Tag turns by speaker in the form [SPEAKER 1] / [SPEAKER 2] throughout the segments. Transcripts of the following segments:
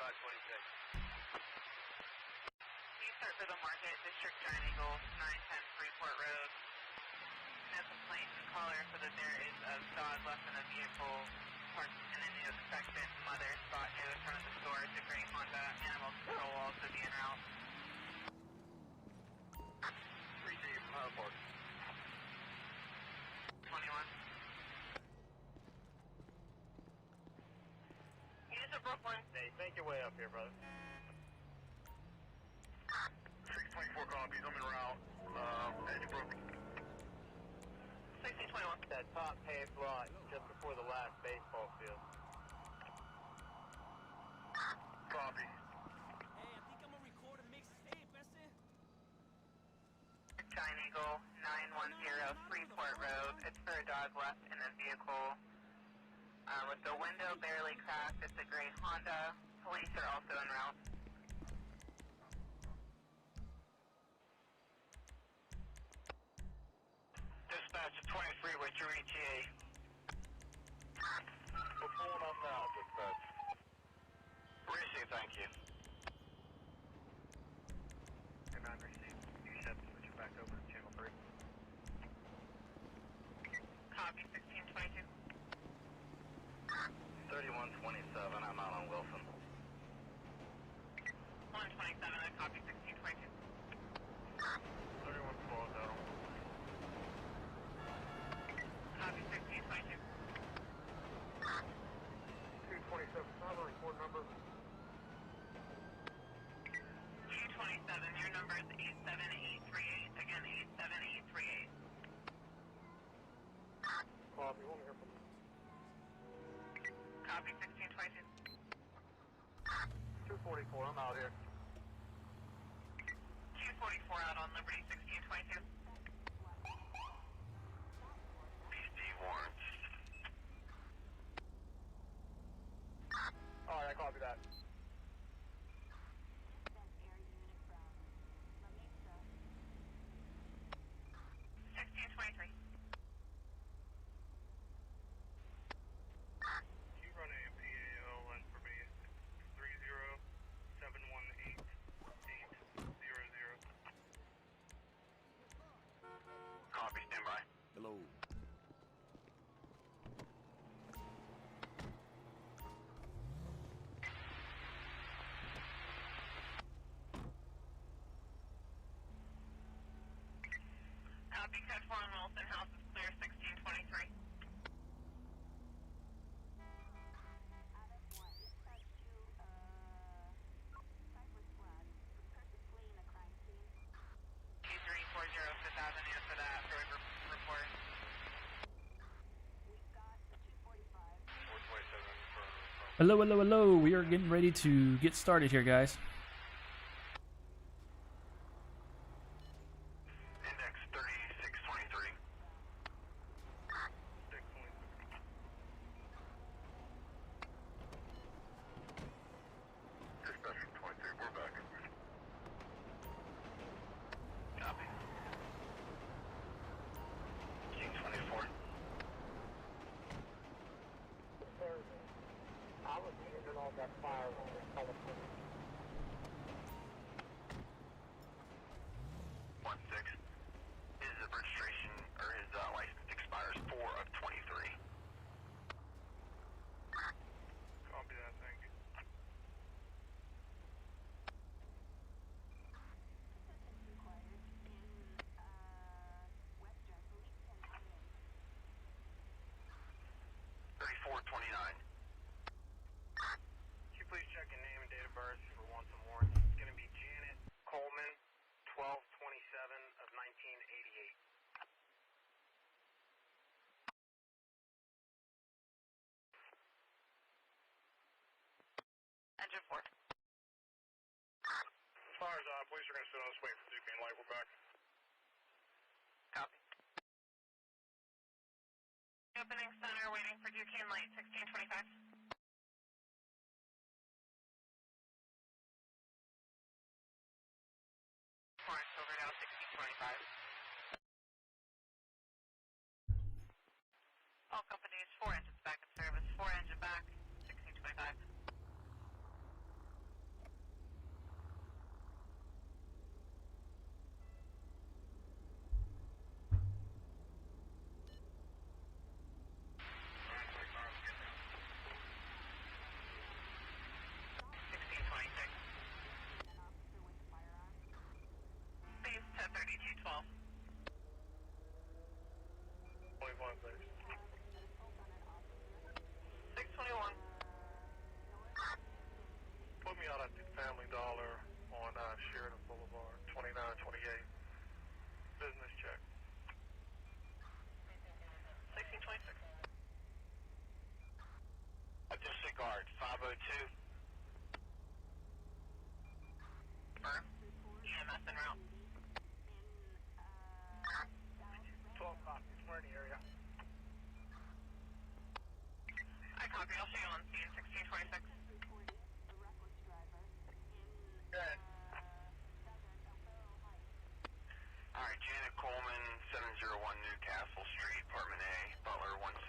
[SPEAKER 1] You start for the market, District Giant Eagle, 910 Freeport Road. No complaint and caller so that there is a dog left in the vehicle parked in a new section. Mother spot near the front of the store. It's a gray Honda. Animal control will also be en route.
[SPEAKER 2] 3G, Park.
[SPEAKER 1] 21. Use a Brooklyn.
[SPEAKER 2] Hey, make your way up here, brother. 624 copies, I'm en route. Edge broken.
[SPEAKER 1] 1621.
[SPEAKER 2] That top paved lot just before the last baseball field. Copy.
[SPEAKER 3] Hey, I think I'm gonna record a mixtape, that's it.
[SPEAKER 1] Giant Eagle, 910 Freeport Road. It's for a dog left in the vehicle. With the window barely cracked, it's a gray Honda. Police are also en route.
[SPEAKER 2] Dispatch 23 with your ETA. We're pulling up now, dispatch. Receive, thank you. Command receive. You should switch it back over to channel 3.
[SPEAKER 1] Copy, 1622.
[SPEAKER 2] 3127, I'm out on Wilson.
[SPEAKER 1] 127, I copy, 1622.
[SPEAKER 2] 3112 out.
[SPEAKER 1] Copy, 1622.
[SPEAKER 2] 227, have a record number.
[SPEAKER 1] 227, your number is 87838. Again, 87838.
[SPEAKER 2] Copy, we'll hear from you.
[SPEAKER 1] Copy, 1622.
[SPEAKER 2] 244, I'm out here.
[SPEAKER 1] 244 out on Liberty, 1622.
[SPEAKER 2] BD warrants. Alright, I copy that.
[SPEAKER 1] 1623.
[SPEAKER 2] You run a PAL for me. 30718-800. Copy, stand by.
[SPEAKER 3] Hello.
[SPEAKER 1] Copy, Code 4 on Wilson, house is clear, 1623. T340 Fifth Avenue for that road report.
[SPEAKER 4] Hello, hello, hello. We are getting ready to get started here, guys.
[SPEAKER 2] Index 3623. Dispatch 23, we're back. Copy. King 24. I was using all that fire on the California. 16. His registration or his license expires 4 of 23. Copy that, thank you. $34.29. Could you please check your name and date of birth for want some warrants? It's going to be Janet Coleman, 12/27 of 1988.
[SPEAKER 1] Engine 4.
[SPEAKER 2] Fires off. Police are going to sit on this wait for Duquesne Light. We're back.
[SPEAKER 1] Copy. Opening center, waiting for Duquesne Light, 1625. Florence, over now, 1625. All companies, 4 engines back in service, 4 engine back, 1625.
[SPEAKER 2] Family Dollar on Sheridan Boulevard, 2928. Business check. 1626. Disregard, 502. Burn. EMS en route. 12 o'clock, we're in the area. I copy, I'll show you on scene, 1626. Good. Alright, Janet Coleman, 701 Newcastle Street, Apartment A, Butler 16001.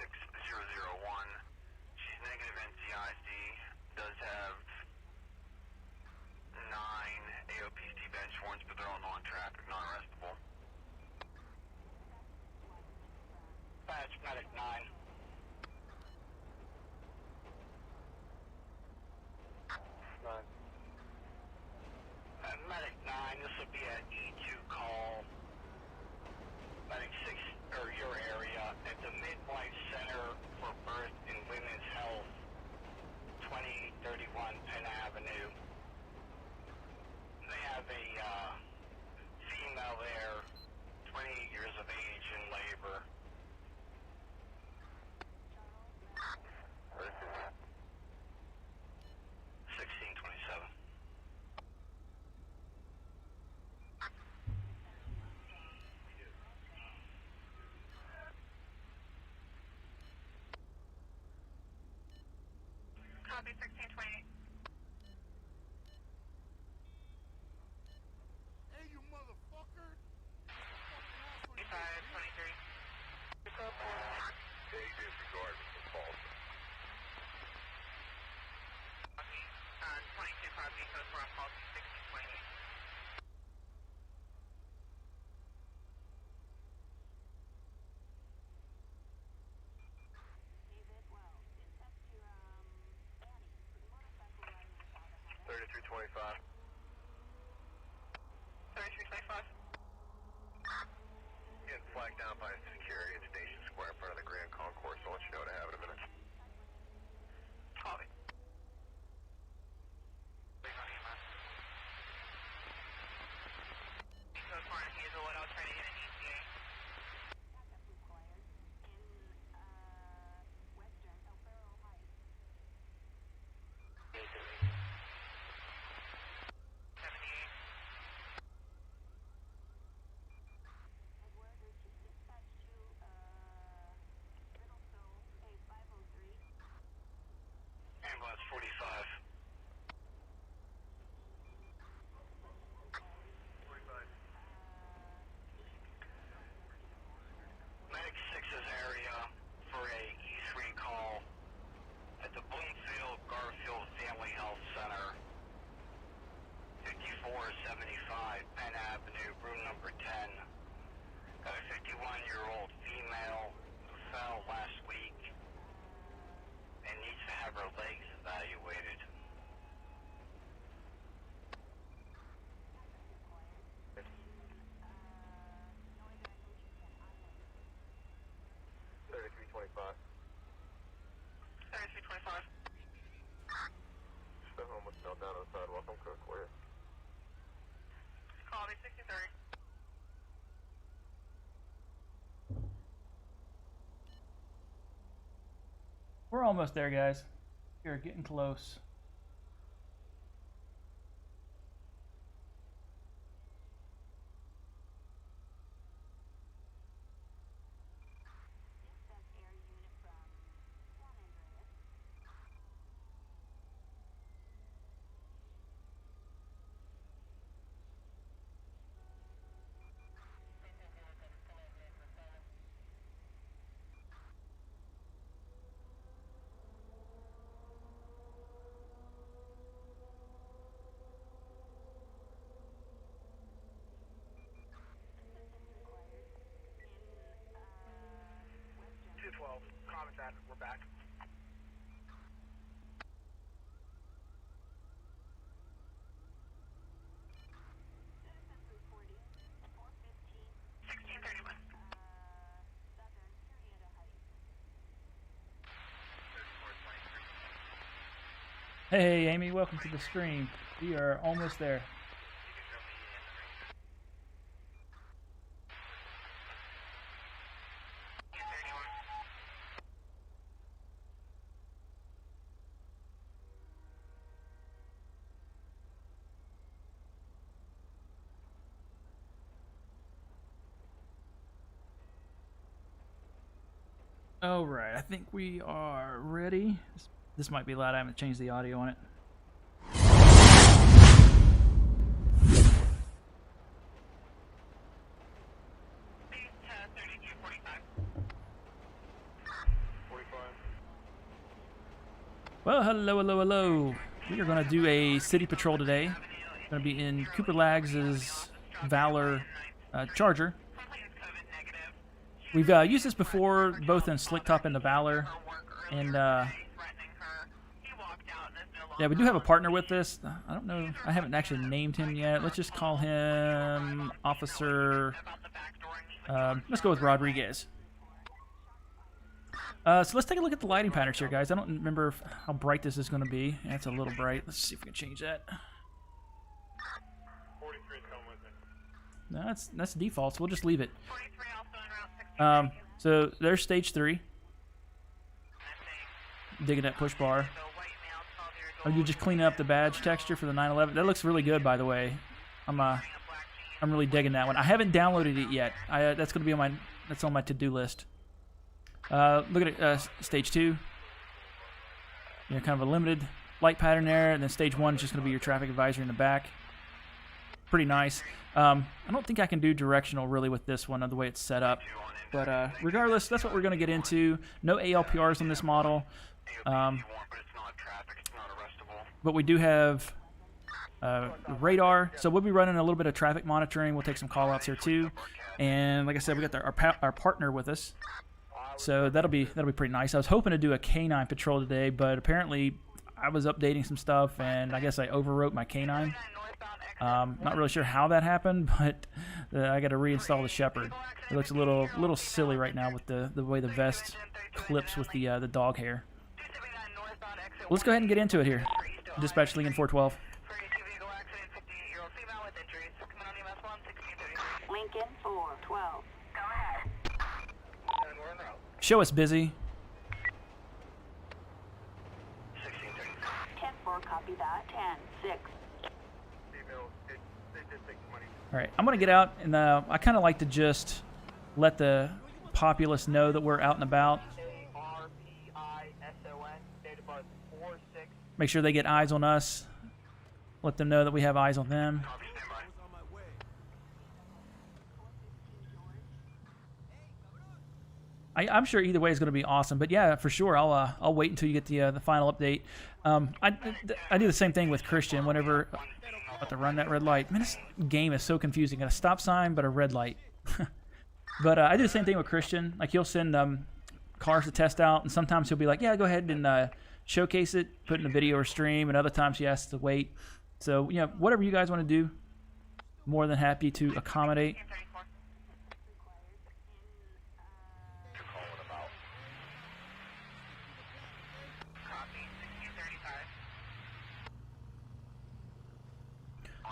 [SPEAKER 2] She's negative NCIC, does have 9 AOPC bench warrants, but they're all non-traffic, non-arrestable. Patch, medic 9. 9. Medic 9, this will be an E2 call. Medic 6, or your area, at the Midwife Center for Birth and Women's Health, 2031 Penn Avenue. They have a female there, 28 years of age in labor. 1627. Copy, 1628.
[SPEAKER 5] Hey, you motherfucker!
[SPEAKER 1] 2523.
[SPEAKER 2] They disregard Mr. Paulson.
[SPEAKER 1] Copy. 22 copy, code for on policy 1628.
[SPEAKER 2] Annie. 3325.
[SPEAKER 1] 3325.
[SPEAKER 2] Getting flagged down by security at Station Square in front of the Grand Concourse. I'll let you know what I have in a minute.
[SPEAKER 1] Copy. Code for on Hazelwood, I'll try to get an ETA.
[SPEAKER 2] Ambulance 45. 45. Medic 6's area for a E3 call at the Bloomfield Garfield Family Health Center, 5475 Penn Avenue, room number 10. Got a 51-year-old female who fell last week and needs to have her legs evaluated. Thirty-three
[SPEAKER 1] 3325.
[SPEAKER 2] The homeless fell down on the sidewalk. I'm code for you.
[SPEAKER 1] Copy, 63.
[SPEAKER 4] We're almost there, guys. We're getting close.
[SPEAKER 2] Comments at it. We're back.
[SPEAKER 4] Hey, Amy, welcome to the stream. We are almost there. All right, I think we are ready. This might be loud. I haven't changed the audio on it. Well, hello, hello, hello. We are going to do a city patrol today. Going to be in Cooper Lags' Valor Charger. We've used this before, both in Slick Top and the Valor, and yeah, we do have a partner with this. I don't know, I haven't actually named him yet. Let's just call him Officer. Let's go with Rodriguez. So let's take a look at the lighting patterns here, guys. I don't remember how bright this is going to be. Yeah, it's a little bright. Let's see if we can change that.
[SPEAKER 5] 43 come with it.
[SPEAKER 4] No, that's default, so we'll just leave it. So there's stage 3. Digging that push bar. Oh, you just clean up the badge texture for the 911. That looks really good, by the way. I'm really digging that one. I haven't downloaded it yet. That's going to be on my to-do list. Look at it, stage 2. You know, kind of a limited light pattern there, and then stage 1 is just going to be your traffic advisory in the back. Pretty nice. I don't think I can do directional really with this one, the way it's set up. But regardless, that's what we're going to get into. No ALPRs on this model. But we do have radar, so we'll be running a little bit of traffic monitoring. We'll take some call-outs here too. And like I said, we got our partner with us. So that'll be pretty nice. I was hoping to do a K9 patrol today, but apparently I was updating some stuff, and I guess I overwrote my K9. Not really sure how that happened, but I got to reinstall the Shepherd. It looks a little silly right now with the way the vest clips with the dog hair. Let's go ahead and get into it here. Dispatch Lincoln 412.
[SPEAKER 6] Lincoln 412. Go ahead.
[SPEAKER 4] Show us busy.
[SPEAKER 6] 10-4, copy that. 10-6.
[SPEAKER 4] All right, I'm going to get out, and I kind of like to just let the populace know that we're out and about. Make sure they get eyes on us. Let them know that we have eyes on them. I'm sure either way is going to be awesome, but yeah, for sure, I'll wait until you get the final update. I do the same thing with Christian whenever I have to run that red light. Man, this game is so confusing. Got a stop sign, but a red light. But I do the same thing with Christian. Like, he'll send cars to test out, and sometimes he'll be like, yeah, go ahead and showcase it, put it in a video or stream, and other times he has to wait. So, you know, whatever you guys want to do, more than happy to accommodate.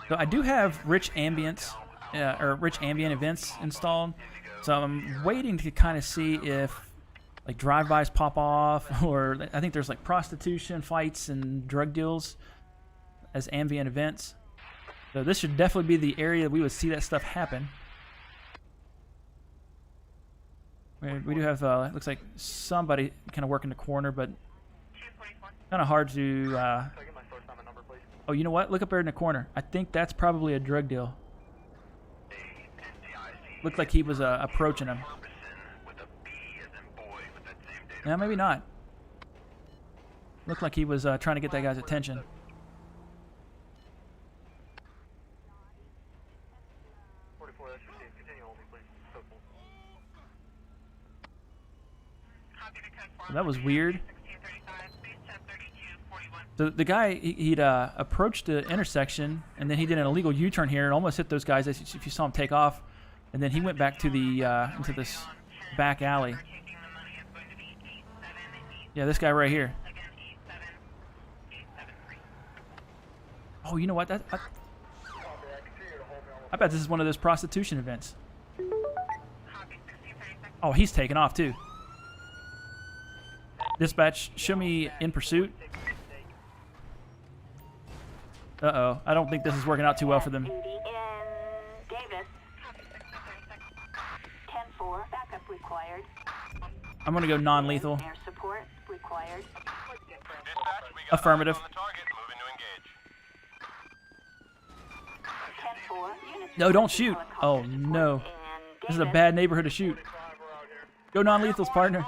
[SPEAKER 4] So I do have rich ambient events installed, so I'm waiting to kind of see if like drive-bys pop off, or I think there's like prostitution, fights, and drug deals as ambient events. So this should definitely be the area we would see that stuff happen. We do have looks like somebody kind of working the corner, but kind of hard to. Oh, you know what? Look up there in the corner. I think that's probably a drug deal. Looked like he was approaching him. Yeah, maybe not. Looked like he was trying to get that guy's attention. That was weird. So the guy, he'd approached the intersection, and then he did an illegal U-turn here and almost hit those guys if you saw him take off. And then he went back to the into this back alley. Yeah, this guy right here. Oh, you know what? I bet this is one of those prostitution events. Oh, he's taking off too. Dispatch, show me in pursuit. Uh-oh. I don't think this is working out too well for them.
[SPEAKER 6] In Davis. 10-4, backup required.
[SPEAKER 4] I'm going to go non-lethal.
[SPEAKER 6] Air support required.
[SPEAKER 4] Affirmative.
[SPEAKER 6] 10-4, units.
[SPEAKER 4] No, don't shoot. Oh, no. This is a bad neighborhood to shoot. Go non-lethals, partner.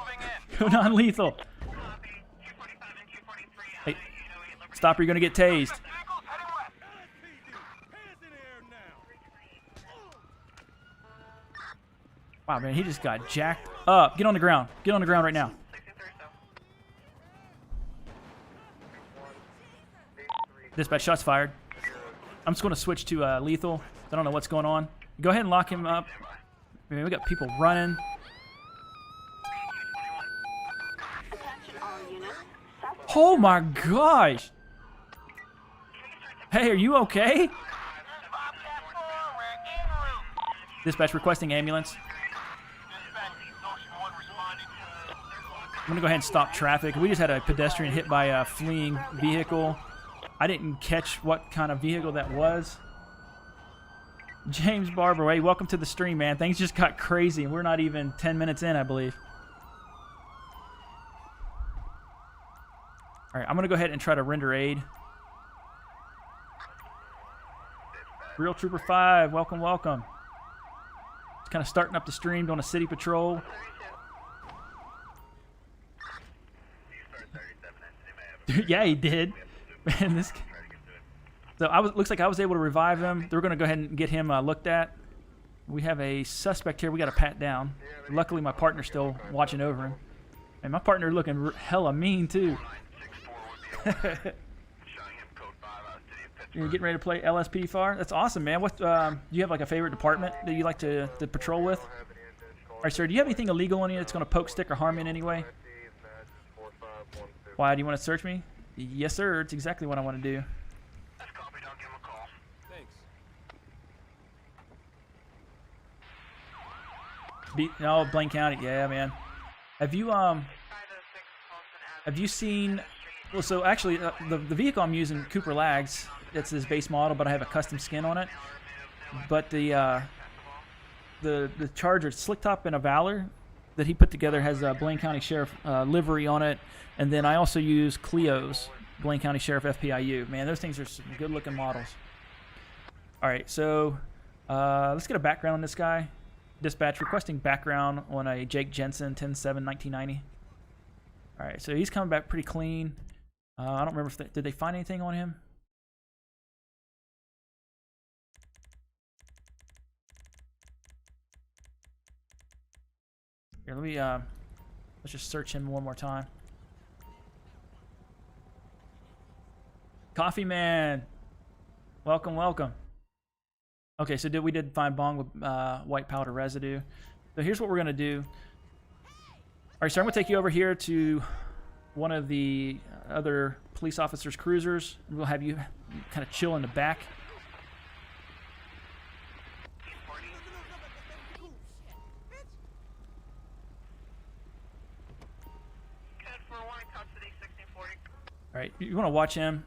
[SPEAKER 4] Go non-lethal. Hey, stop or you're going to get tased. Wow, man, he just got jacked up. Get on the ground. Get on the ground right now. Dispatch, shots fired. I'm just going to switch to lethal. I don't know what's going on. Go ahead and lock him up. Man, we got people running.
[SPEAKER 6] Attention all units.
[SPEAKER 4] Oh my gosh. Hey, are you okay? Dispatch requesting ambulance. I'm gonna go ahead and stop traffic. We just had a pedestrian hit by a fleeing vehicle. I didn't catch what kind of vehicle that was. James Barber, hey, welcome to the stream, man. Things just got crazy, and we're not even 10 minutes in, I believe. All right, I'm gonna go ahead and try to render aid. Real Trooper 5, welcome, welcome. Just kind of starting up the stream, doing a city patrol. Yeah, he did. Man, this. So looks like I was able to revive him. They're going to go ahead and get him looked at. We have a suspect here. We got to pat down. Luckily, my partner's still watching over him. And my partner looking hella mean too. You're getting ready to play LSPDFR? That's awesome, man. What do you have like a favorite department that you like to patrol with? All right, sir. Do you have anything illegal on you that's going to poke, stick, or harm you in any way? Why, do you want to search me? Yes, sir. It's exactly what I want to do.
[SPEAKER 2] That's copy. Don't give him a call.
[SPEAKER 3] Thanks.
[SPEAKER 4] No, Blaine County. Yeah, man. Have you seen? Well, so actually, the vehicle I'm using, Cooper Lags, it's his base model, but I have a custom skin on it. But the Charger, Slick Top and a Valor that he put together has a Blaine County Sheriff livery on it. And then I also use Clio's Blaine County Sheriff FPIU. Man, those things are some good-looking models. All right, so let's get a background on this guy. Dispatch requesting background on a Jake Jensen 10-7-1990. All right, so he's coming back pretty clean. I don't remember if did they find anything on him. Here, let me let's just search him one more time. Coffee Man, welcome, welcome. Okay, so we did find bong with white powder residue. So here's what we're gonna do. All right, so I'm gonna take you over here to one of the other police officers' cruisers. We'll have you kind of chill in the back. All right, you want to watch him.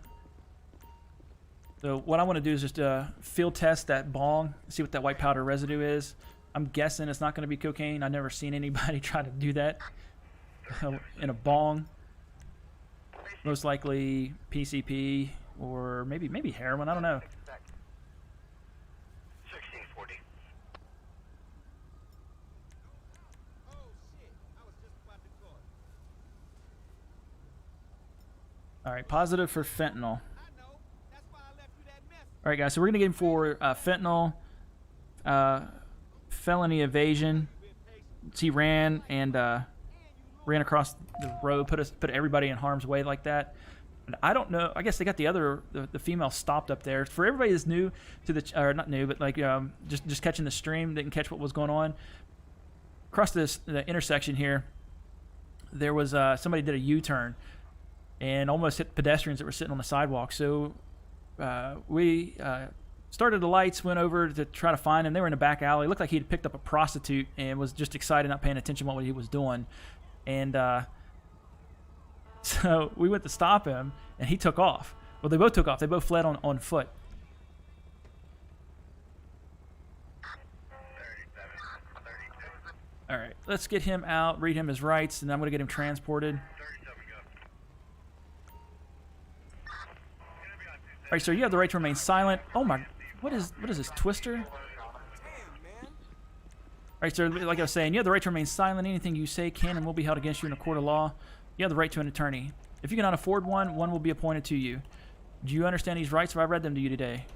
[SPEAKER 4] So what I want to do is just field test that bong, see what that white powder residue is. I'm guessing it's not going to be cocaine. I've never seen anybody try to do that in a bong. Most likely PCP or maybe heroin. I don't know.
[SPEAKER 2] 1640.
[SPEAKER 4] All right, positive for fentanyl. All right, guys, so we're going to get him for fentanyl, felony evasion. He ran across the road, put everybody in harm's way like that. And I don't know. I guess they got the female stopped up there. For everybody that's new to or not new, but like just catching the stream, didn't catch what was going on. Across the intersection here, there was somebody did a U-turn and almost hit pedestrians that were sitting on the sidewalk. So we started the lights, went over to try to find him. They were in a back alley. It looked like he'd picked up a prostitute and was just excited, not paying attention to what he was doing. And so we went to stop him, and he took off. Well, they both took off. They both fled on foot. All right, let's get him out, read him his rights, and I'm going to get him transported. All right, sir, you have the right to remain silent. Oh my, what is this, Twister? All right, sir, like I was saying, you have the right to remain silent. Anything you say can and will be held against you in a court of law. You have the right to an attorney. If you cannot afford one, one will be appointed to you. Do you understand these rights? Have I read them to you today?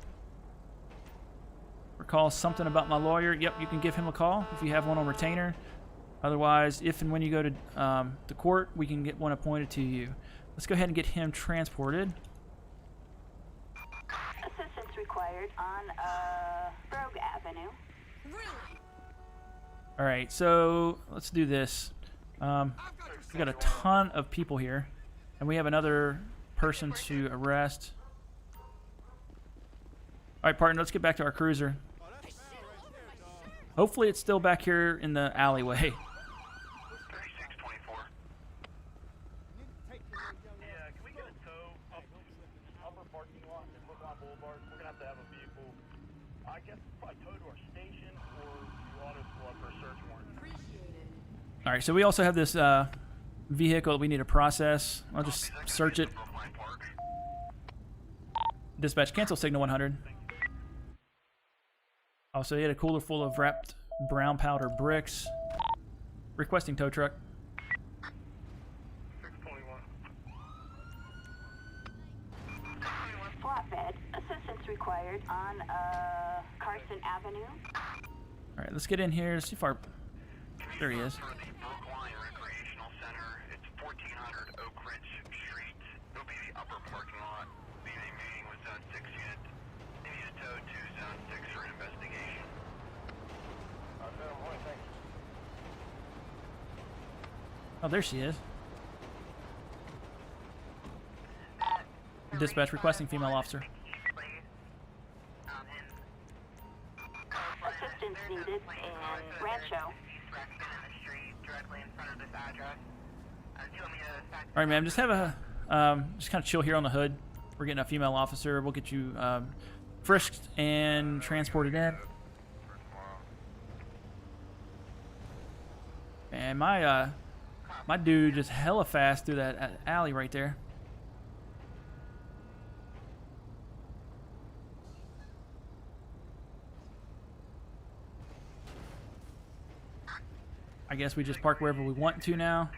[SPEAKER 4] Recall something about my lawyer. Yep, you can give him a call if you have one on retainer. Otherwise, if and when you go to the court, we can get one appointed to you. Let's go ahead and get him transported.
[SPEAKER 6] Assistance required on Rogue Avenue.
[SPEAKER 4] All right, so let's do this. We got a ton of people here, and we have another person to arrest. All right, partner, let's get back to our cruiser. Hopefully it's still back here in the alleyway.
[SPEAKER 2] 3624.
[SPEAKER 5] Yeah, can we get a tow up upper parking lot in Brookline Boulevard? We're gonna have to have a vehicle. I guess probably tow to our station or to auto squad for a search warrant.
[SPEAKER 4] All right, so we also have this vehicle that we need to process. I'll just search it. Dispatch, cancel signal 100. Also, he had a cooler full of wrapped brown powder bricks. Requesting tow truck.
[SPEAKER 2] 621.
[SPEAKER 6] Flatbed. Assistance required on Carson Avenue.
[SPEAKER 4] All right, let's get in here. See if our... There he is.
[SPEAKER 2] For the Brookline Recreational Center, it's 1400 Oak Ridge Street. It'll be the upper parking lot. Be a meeting with Zone 6 unit. They need a tow to Zone 6 for an investigation.
[SPEAKER 4] Oh, there she is. Dispatch requesting female officer.
[SPEAKER 6] Assistance needed in Rancho.
[SPEAKER 4] All right, ma'am. Just have a just kind of chill here on the hood. We're getting a female officer. We'll get you frisked and transported in. And my dude just hella fast through that alley right there. I guess we just park wherever we want to now.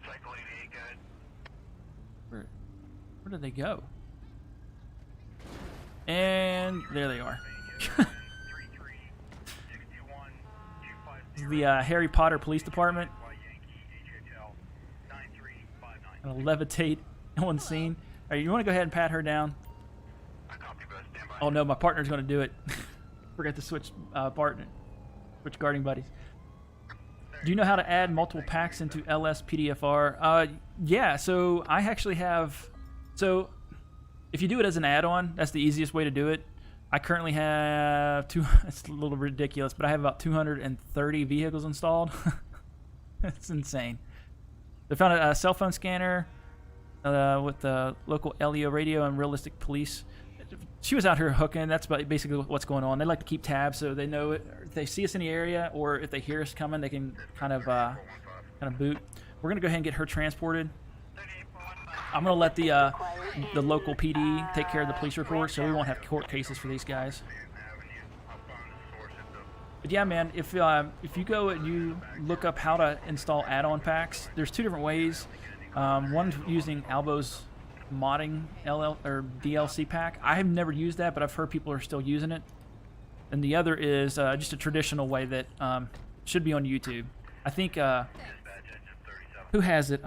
[SPEAKER 2] Cycle 88, good.
[SPEAKER 4] Where did they go? And there they are. The Harry Potter Police Department. Gonna levitate on scene. All right, you want to go ahead and pat her down? Oh no, my partner's gonna do it. Forgot to switch partner, switch guarding buddies. Do you know how to add multiple packs into LSPDFR? Yeah. So I actually have. So if you do it as an add-on, that's the easiest way to do it. I currently have it's a little ridiculous, but I have about 230 vehicles installed. That's insane. They found a cell phone scanner with the local LEO radio and realistic police. She was out here hooking. That's basically what's going on. They like to keep tabs so they know if they see us in the area or if they hear us coming, they can kind of boot. We're gonna go ahead and get her transported. I'm gonna let the local PD take care of the police report, so we won't have court cases for these guys. But yeah, man, if you go and you look up how to install add-on packs, there's two different ways. One's using Albo's modding DLC pack. I have never used that, but I've heard people are still using it. And the other is just a traditional way that should be on YouTube. I think who has it?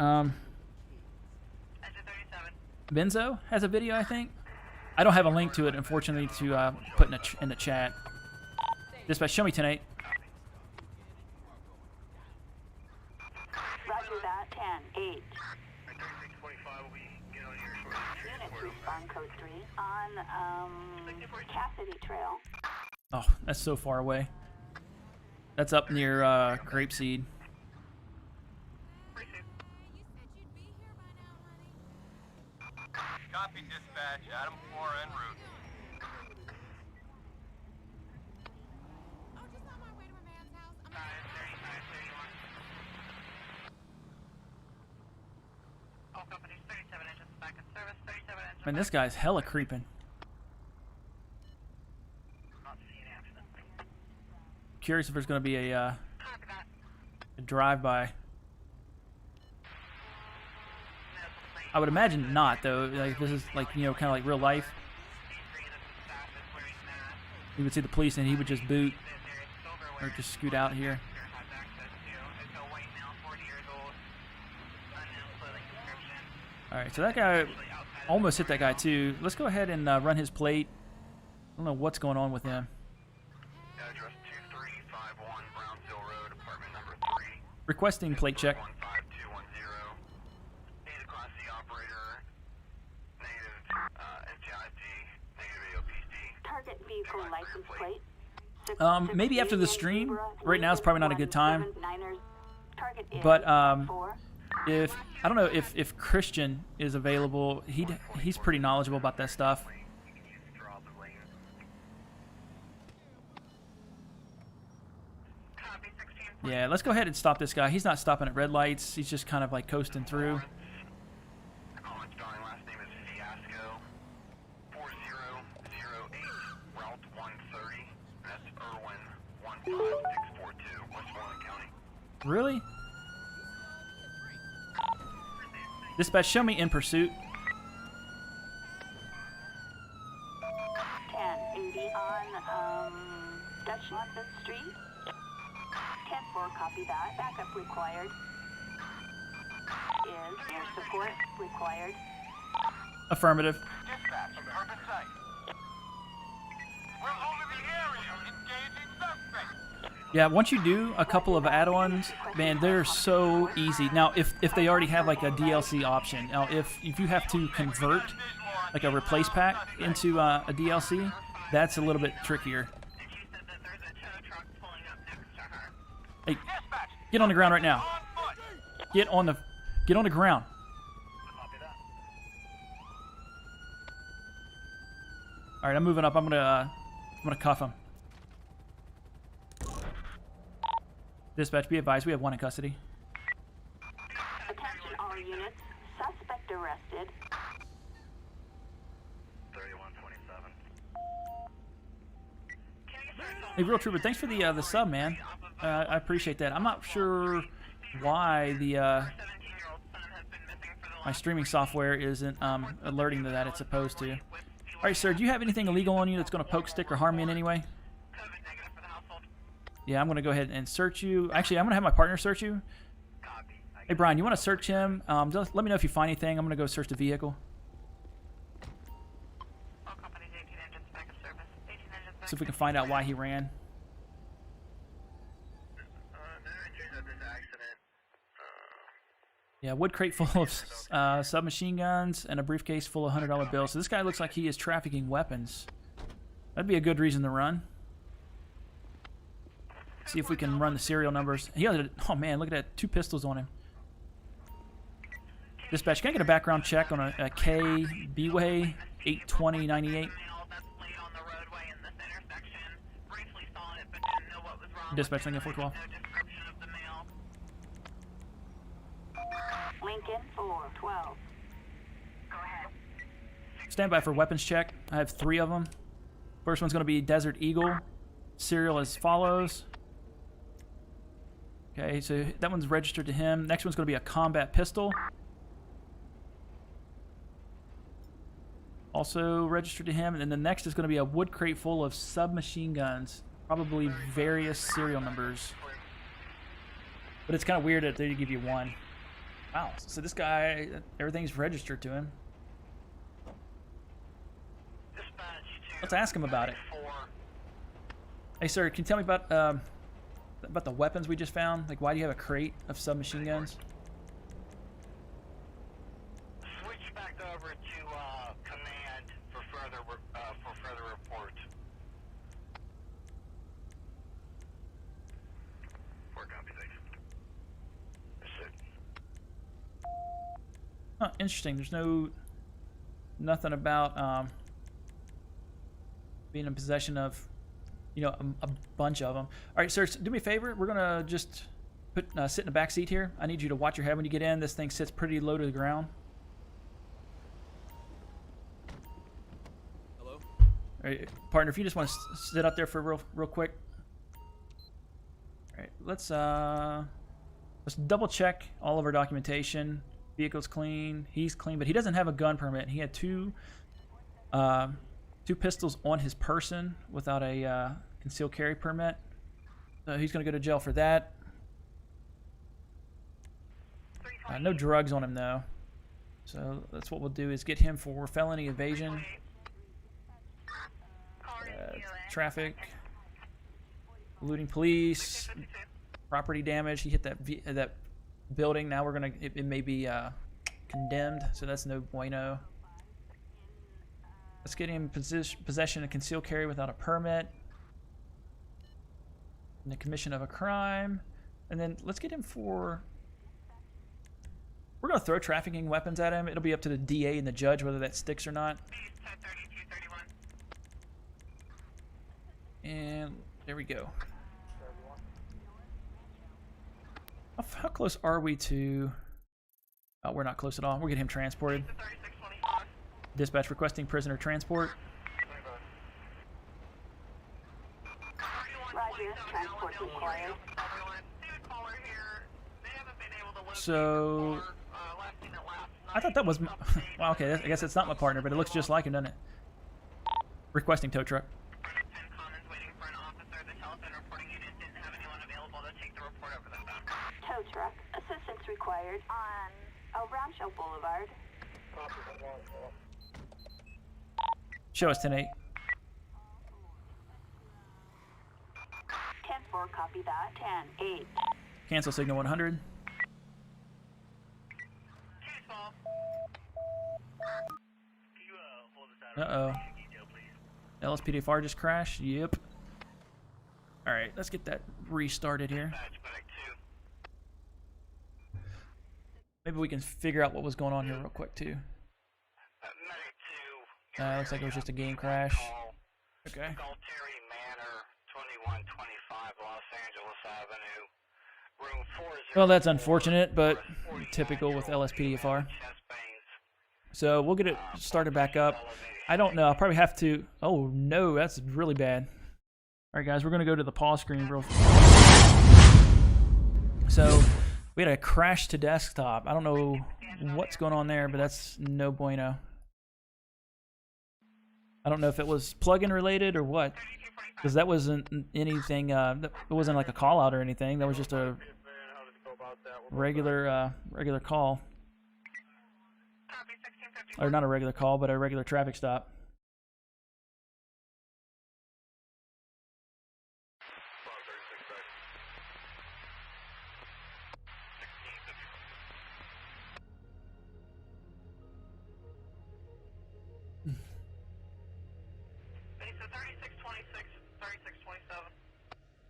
[SPEAKER 4] Benzo has a video, I think. I don't have a link to it, unfortunately, to put in the chat. Dispatch, show me tonight.
[SPEAKER 6] Roger that. 10-8. respond code 3 on Cassidy Trail.
[SPEAKER 4] Oh, that's so far away. That's up near Grapeseed.
[SPEAKER 5] Copy dispatch, Adam 4 en route.
[SPEAKER 7] Oh, just on my way to my man's house. I'm gonna...
[SPEAKER 1] All companies, 37 inches back in service, 37 inches.
[SPEAKER 4] Man, this guy's hella creeping.
[SPEAKER 5] Not seeing accident.
[SPEAKER 4] Curious if there's going to be a
[SPEAKER 1] Copy that.
[SPEAKER 4] drive-by. I would imagine not, though. Like, this is like, you know, kind of like real life. You would see the police and he would just boot or just scoot out here. All right, so that guy almost hit that guy too. Let's go ahead and run his plate. I don't know what's going on with him.
[SPEAKER 2] Address 2351 Brownsville Road, apartment number 3.
[SPEAKER 4] Requesting plate check.
[SPEAKER 2] 15210. Data class C operator. Negative NCID. Negative AOPD.
[SPEAKER 6] Target vehicle license plate.
[SPEAKER 4] Maybe after the stream. Right now is probably not a good time.
[SPEAKER 6] 179ers. Target is
[SPEAKER 4] But
[SPEAKER 6] 4.
[SPEAKER 4] if I don't know if Christian is available, he's pretty knowledgeable about that stuff. Yeah, let's go ahead and stop this guy. He's not stopping at red lights. He's just kind of like coasting through.
[SPEAKER 2] Calling starring last name is Fiasco. 4008 Route 130. That's Irwin 15642, Westmoreland County.
[SPEAKER 4] Really? Dispatch, show me in pursuit.
[SPEAKER 6] 1080 on Dutch London Street. 10-4, copy that. Backup required. Is air support required?
[SPEAKER 4] Affirmative.
[SPEAKER 5] Dispatch, urban site. We're over the area. Engaging suspect.
[SPEAKER 4] Yeah, once you do a couple of add-ons, man, they're so easy. Now, if they already have like a DLC option, now if you have to convert like a replace pack into a DLC, that's a little bit trickier. Hey, get on the ground right now. Get on the ground.
[SPEAKER 5] Copy that.
[SPEAKER 4] All right, I'm moving up. I'm gonna cuff him. Dispatch, be advised, we have one in custody.
[SPEAKER 6] Attention all units. Suspect arrested.
[SPEAKER 2] 3127.
[SPEAKER 4] Hey, Real Trooper, thanks for the sub, man. I appreciate that. I'm not sure why the my streaming software isn't alerting to that. It's supposed to. All right, sir. Do you have anything illegal on you that's going to poke, stick, or harm me in any way? Yeah, I'm going to go ahead and search you. Actually, I'm going to have my partner search you. Hey, Brian, you want to search him? Just let me know if you find anything. I'm going to go search the vehicle.
[SPEAKER 1] All companies, 18 engines back in service. 18 engines back.
[SPEAKER 4] See if we can find out why he ran.
[SPEAKER 5] No injuries at this accident.
[SPEAKER 4] Yeah, wood crate full of submachine guns and a briefcase full of $100 bills. So this guy looks like he is trafficking weapons. That'd be a good reason to run. See if we can run the serial numbers. He has, oh man, look at that, 2 pistols on him. Dispatch, can I get a background check on a K B-Way 82098? Dispatch, Lincoln 412.
[SPEAKER 6] Lincoln 412. Go ahead.
[SPEAKER 4] Stand by for weapons check. I have 3 of them. First one's going to be Desert Eagle. Serial as follows. Okay, so that one's registered to him. Next one's going to be a combat pistol. Also registered to him. And then the next is going to be a wood crate full of submachine guns. Probably various serial numbers. But it's kind of weird that they give you 1. Wow, so this guy, everything's registered to him. Let's ask him about it. Hey, sir, can you tell me about the weapons we just found? Like, why do you have a crate of submachine guns?
[SPEAKER 2] Switch back over to
[SPEAKER 4] Huh, interesting. There's nothing about being in possession of, you know, a bunch of them. All right, sir, do me a favor. We're gonna just sit in the back seat here. I need you to watch your head when you get in. This thing sits pretty low to the ground.
[SPEAKER 3] Hello?
[SPEAKER 4] All right, partner, if you just want to sit up there for real quick. All right, let's double check all of our documentation. Vehicle's clean. He's clean, but he doesn't have a gun permit. He had two pistols on his person without a concealed carry permit. So he's going to go to jail for that. No drugs on him though. So that's what we'll do is get him for felony evasion, traffic, eluding police, property damage. He hit that building. Now we're gonna. It may be condemned, so that's no bueno. Let's get him possession of concealed carry without a permit, and the commission of a crime, and then let's get him for. We're gonna throw trafficking weapons at him. It'll be up to the DA and the judge whether that sticks or not. And there we go. How close are we to... Oh, we're not close at all. We'll get him transported. Dispatch requesting prisoner transport.
[SPEAKER 6] Roger, transport required.
[SPEAKER 4] So... I thought that was... Well, okay, I guess it's not my partner, but it looks just like him, doesn't it? Requesting tow truck.
[SPEAKER 6] Tow truck. Assistance required on El Rancho Boulevard.
[SPEAKER 4] Show us 10-8.
[SPEAKER 6] 10-4, copy that. 10-8.
[SPEAKER 4] Cancel signal 100. Uh-oh. LSPDFR just crashed? Yep. Alright, let's get that restarted here. Maybe we can figure out what was going on here real quick, too. Looks like it was just a game crash. Okay. Well, that's unfortunate, but typical with LSPDFR. So we'll get it started back up. I don't know. I'll probably have to... Oh, no. That's really bad. All right, guys. We're going to go to the pause screen real So we had a crash to desktop. I don't know what's going on there, but that's no bueno. I don't know if it was plugin related or what. Because that wasn't anything... it wasn't like a call out or anything. That was just a regular call. Or not a regular call, but a regular traffic stop.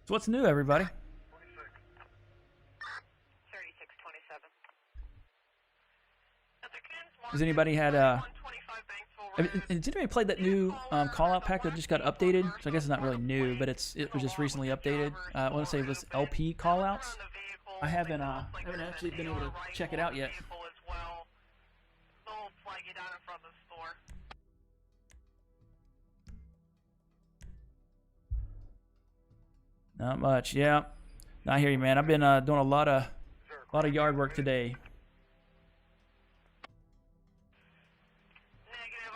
[SPEAKER 4] So what's new, everybody?
[SPEAKER 1] 3627.
[SPEAKER 4] Has anybody had has anybody played that new call-out pack that just got updated? So I guess it's not really new, but it was just recently updated. I want to say it was LP call-outs. I haven't actually been able to check it out yet. Not much, yeah. I hear you, man. I've been doing a lot of yard work today.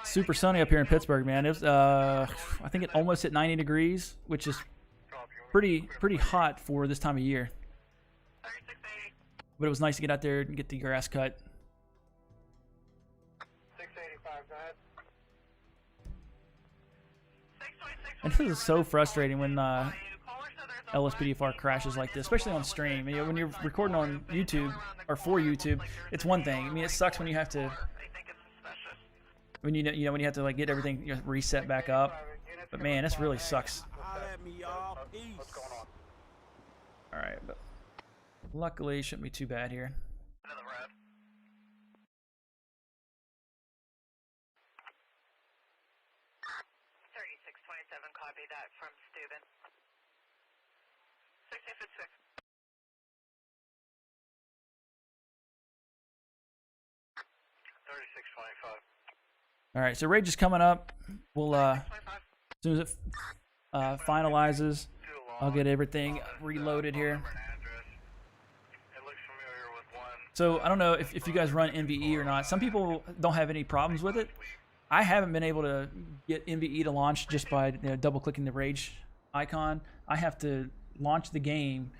[SPEAKER 4] Super sunny up here in Pittsburgh, man. It was I think it almost hit 90 degrees, which is pretty hot for this time of year. But it was nice to get out there and get the grass cut.
[SPEAKER 5] 685, go ahead.
[SPEAKER 4] And this is so frustrating when LSPDFR crashes like this, especially on stream. You know, when you're recording on YouTube or for YouTube, it's one thing. I mean, it sucks when you have to when you have to like get everything reset back up. But man, this really sucks. All right, but luckily it shouldn't be too bad here.
[SPEAKER 1] copy that from Steuben. 1656.
[SPEAKER 4] All right, so rage is coming up. We'll as soon as it finalizes, I'll get everything reloaded here. So I don't know if you guys run NVE or not. Some people don't have any problems with it. I haven't been able to get NVE to launch just by double clicking the rage icon. I have to launch the game,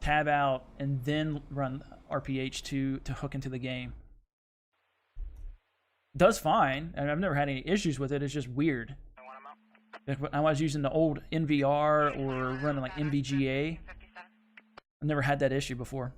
[SPEAKER 4] tab out, and then run RPH to hook into the game. Does fine, and I've never had any issues with it. It's just weird. If I was using the old NVR or running like NVGA, I've never had that issue before.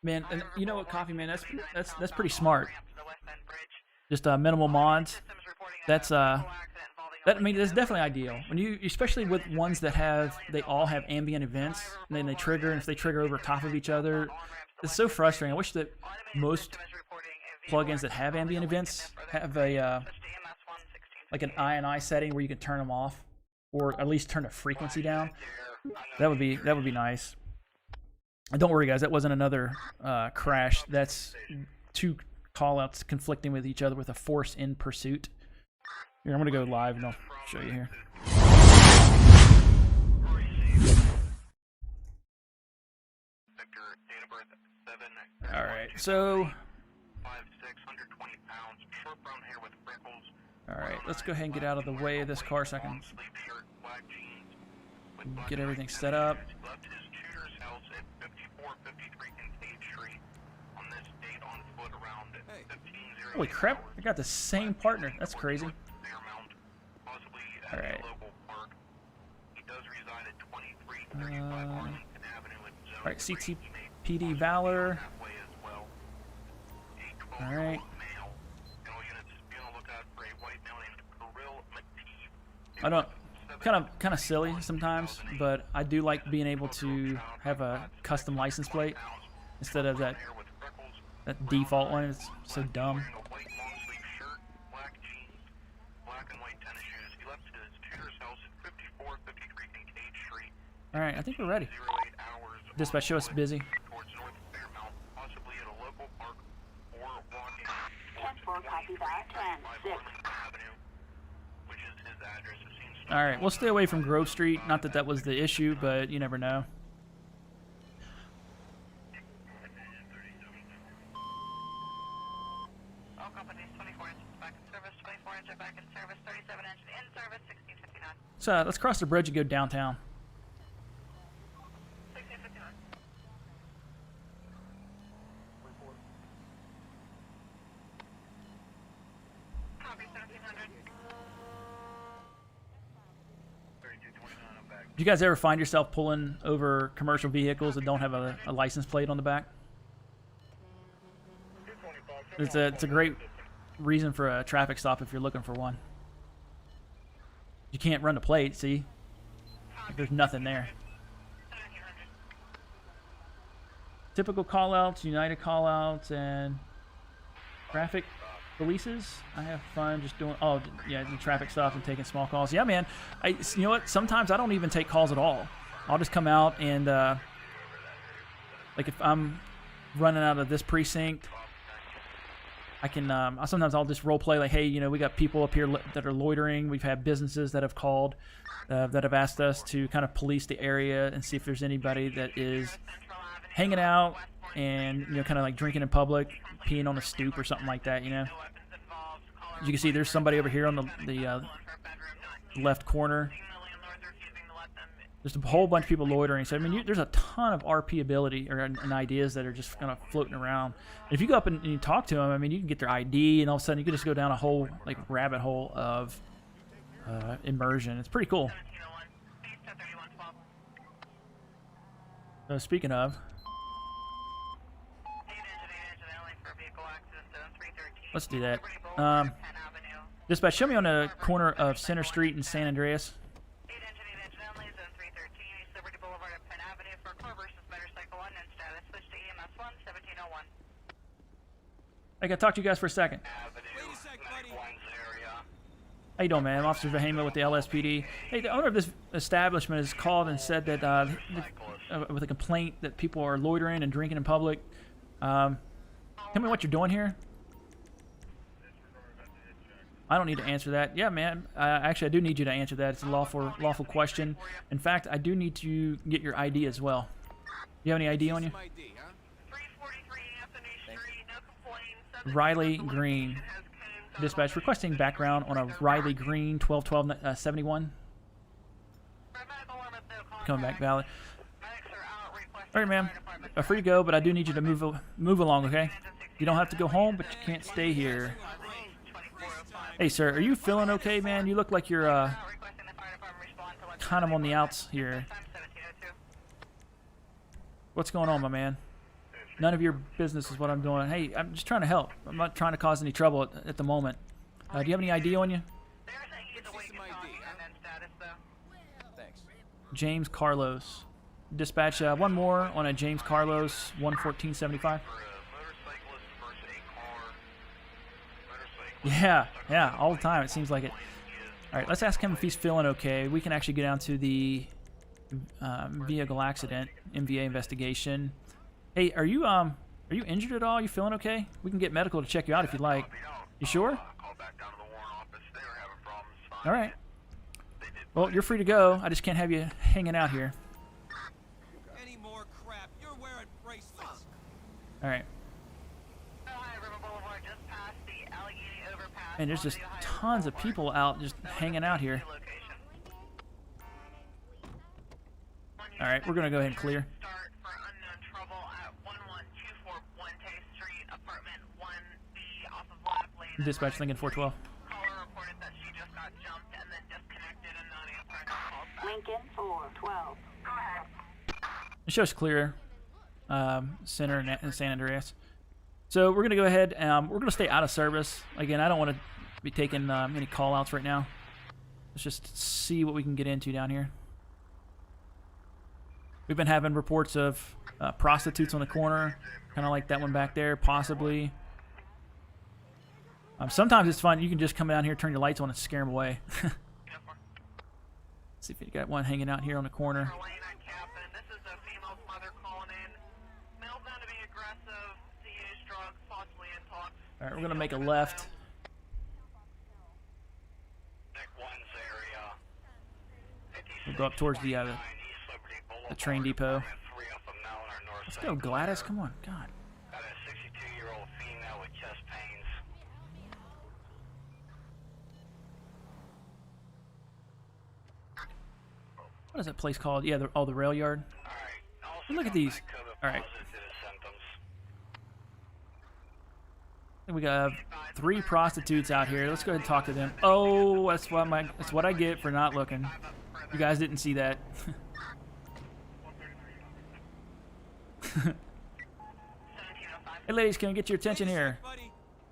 [SPEAKER 4] Man, and you know what, Coffee Man? That's pretty smart. Just minimal mods. That's I mean, that's definitely ideal. When you, especially with ones that they all have ambient events, and then they trigger, and if they trigger over top of each other, it's so frustrating. I wish that most plugins that have ambient events have a like an INI setting where you can turn them off, or at least turn the frequency down. That would be nice. And don't worry, guys, that wasn't another crash. That's two callouts conflicting with each other with a force in pursuit. Here, I'm gonna go live and I'll show you here. All right, so all right, let's go ahead and get out of the way of this car so I can get everything set up. Holy crap, I got the same partner. That's crazy. Alright. Alright, CTPD Valor. Alright. I don't... Kind of silly sometimes, but I do like being able to have a custom license plate instead of that default one. It's so dumb. Alright, I think we're ready. Dispatch, show us busy.
[SPEAKER 6] 10-4, copy that. 10-6.
[SPEAKER 4] Alright, we'll stay away from Grove Street. Not that that was the issue, but you never know.
[SPEAKER 1] All companies, 24 engines back in service, 24 engine back in service, 37 engine in service, 1659.
[SPEAKER 4] So let's cross the bridge and go downtown.
[SPEAKER 1] 1659. Copy, 1700.
[SPEAKER 4] Do you guys ever find yourself pulling over commercial vehicles that don't have a license plate on the back? It's a great reason for a traffic stop if you're looking for one. You can't run the plate, see? Like there's nothing there. Typical callouts, United callouts, and traffic releases. I have fun just doing, oh yeah, the traffic stops and taking small calls. Yeah, man. You know what? Sometimes I don't even take calls at all. I'll just come out and like if I'm running out of this precinct, I can. Sometimes I'll just role play like, hey, you know, we got people up here that are loitering. We've had businesses that have called, that have asked us to kind of police the area and see if there's anybody that is hanging out and, you know, kind of like drinking in public, peeing on a stoop or something like that, you know. As you can see, there's somebody over here on the left corner. There's a whole bunch of people loitering. So, I mean, there's a ton of RP ability and ideas that are just kind of floating around. And if you go up and you talk to them, I mean, you can get their ID, and all of a sudden you can just go down a whole like rabbit hole of immersion. It's pretty cool. So speaking of, let's do that. Dispatch, show me on the corner of Center Street and San Andreas.
[SPEAKER 1] 8 engine only, zone 313, East Liberty Boulevard at Penn Avenue for car versus motorcycle unknown status. Switch to EMS 1, 1701.
[SPEAKER 4] I gotta talk to you guys for a second.
[SPEAKER 3] Wait a sec, buddy.
[SPEAKER 4] How you doing, man? I'm Officer Vahema with the LSPD. Hey, the owner of this establishment has called and said that with a complaint that people are loitering and drinking in public. Tell me what you're doing here. I don't need to answer that. Yeah, man. Actually, I do need you to answer that. It's a lawful question. In fact, I do need to get your ID as well. You have any ID on you?
[SPEAKER 1] 343 Anthony Street, no complaints.
[SPEAKER 4] Riley Green. Dispatch, requesting background on a Riley Green 121271. Coming back, valid. All right, ma'am. Free to go, but I do need you to move along, okay? You don't have to go home, but you can't stay here. Hey, sir, are you feeling okay, man? You look like you're kind of on the outs here. What's going on, my man? None of your business is what I'm doing. Hey, I'm just trying to help. I'm not trying to cause any trouble at the moment. Do you have any ID on you?
[SPEAKER 3] Thanks.
[SPEAKER 4] James Carlos. Dispatch, one more on a James Carlos 11475. Yeah, all the time. It seems like it. All right, let's ask him if he's feeling okay. We can actually get down to the vehicle accident, MVA investigation. Hey, are you injured at all? You feeling okay? We can get medical to check you out if you'd like. You sure? All right. Well, you're free to go. I just can't have you hanging out here.
[SPEAKER 3] Any more crap? You're wearing bracelets.
[SPEAKER 4] All right. And there's just tons of people out just hanging out here. All right, we're gonna go ahead and clear. Dispatch Lincoln 412.
[SPEAKER 6] Lincoln 412.
[SPEAKER 4] It shows clear, center and San Andreas. So we're gonna go ahead. We're gonna stay out of service. Again, I don't want to be taking any call-outs right now. Let's just see what we can get into down here. We've been having reports of prostitutes on the corner, kind of like that one back there, possibly. Sometimes it's fun. You can just come down here, turn your lights on, and scare them away. Let's see if you got one hanging out here on the corner. All right, we're gonna make a left. We'll go up towards the train depot. Let's go, Gladys. Come on, God.
[SPEAKER 2] Got a 62-year-old female with chest pains.
[SPEAKER 4] What is that place called? Yeah, the rail yard. Hey, look at these. All right. We got 3 prostitutes out here. Let's go ahead and talk to them. Oh, that's what I get for not looking. You guys didn't see that. Hey, ladies, can we get your attention here?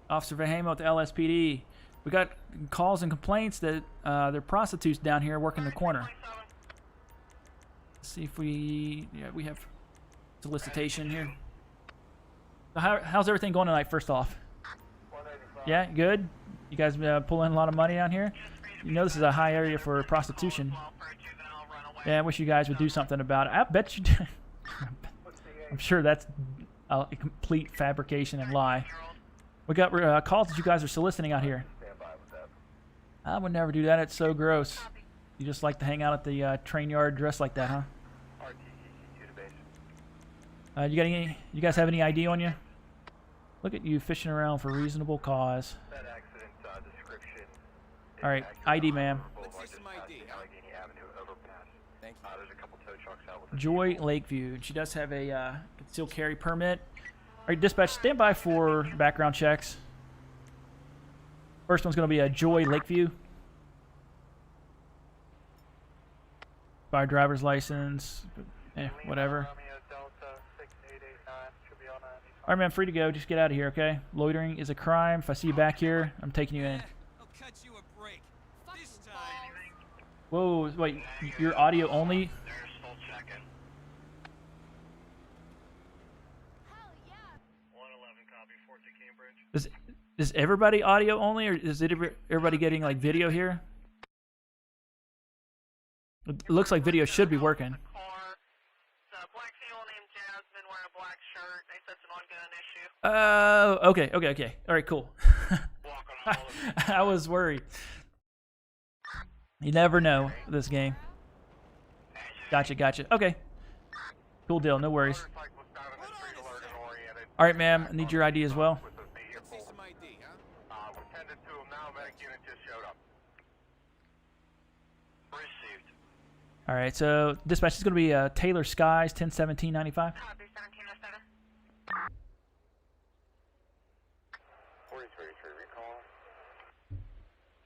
[SPEAKER 4] Officer Vahema with the LSPD. We got calls and complaints that there are prostitutes down here working the corner. Let's see if we have solicitation here. So how's everything going tonight, first off? Yeah, good? You guys pulling a lot of money down here? You know this is a high area for prostitution. Yeah, I wish you guys would do something about it. I bet you do. I'm sure that's a complete fabrication and lie. We got calls that you guys are soliciting out here. I would never do that. It's so gross. You just like to hang out at the train yard dressed like that, huh? You guys have any ID on you? Look at you fishing around for reasonable cause. All right, ID, ma'am.
[SPEAKER 3] Let's see some ID. Thank you.
[SPEAKER 4] Joy Lakeview. She does have a concealed carry permit. All right, dispatch, stand by for background checks. First one's going to be a Joy Lakeview. By driver's license, whatever. All right, man, free to go. Just get out of here, okay? Loitering is a crime. If I see you back here, I'm taking you in.
[SPEAKER 3] I'll cut you
[SPEAKER 4] Whoa, wait, your audio only?
[SPEAKER 2] They're still checking.
[SPEAKER 7] Hell yeah.
[SPEAKER 5] 111 copy, 14 Cambridge.
[SPEAKER 4] Is everybody audio only, or is it everybody getting like video here? It looks like video should be working.
[SPEAKER 1] Car. The black female named Jasmine wearing a black shirt. They said it's an ongoing issue.
[SPEAKER 4] Okay. All right, cool.
[SPEAKER 2] Walking all over.
[SPEAKER 4] I was worried. You never know this game. Gotcha. Okay. Cool deal. No worries.
[SPEAKER 5] Motorcyclist down in the street, alert and oriented.
[SPEAKER 4] All right, ma'am. I need your ID as well.
[SPEAKER 5] With the vehicle.
[SPEAKER 3] See some ID, huh?
[SPEAKER 5] We're tended to him now. Medic unit just showed up.
[SPEAKER 2] Received.
[SPEAKER 4] All right. So dispatch is going to be Taylor Skies, 101795.
[SPEAKER 1] Copy 1707.
[SPEAKER 5] 4333 recall.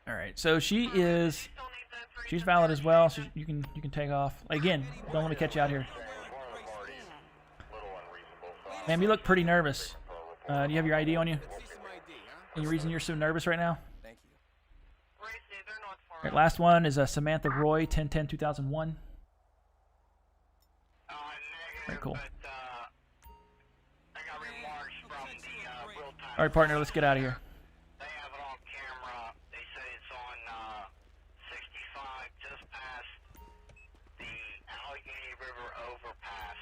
[SPEAKER 4] All right. So she is.
[SPEAKER 1] Still need the three.
[SPEAKER 4] She's valid as well. So you can take off. Again, don't let me catch you out here.
[SPEAKER 5] One of the parties, a little unreasonable. So
[SPEAKER 4] Ma'am, you look pretty nervous. Do you have your ID on you?
[SPEAKER 3] See some ID, huh?
[SPEAKER 4] Any reason you're so nervous right now?
[SPEAKER 3] Thank you.
[SPEAKER 1] Race, they're not far.
[SPEAKER 4] All right, last one is Samantha Roy, 1010-2001.
[SPEAKER 2] Negative,
[SPEAKER 4] Very cool.
[SPEAKER 2] but I got remarks from the real-time.
[SPEAKER 4] All right, partner, let's get out of here.
[SPEAKER 2] They have it on camera. They say it's on 65, just past the Allegheny River overpass.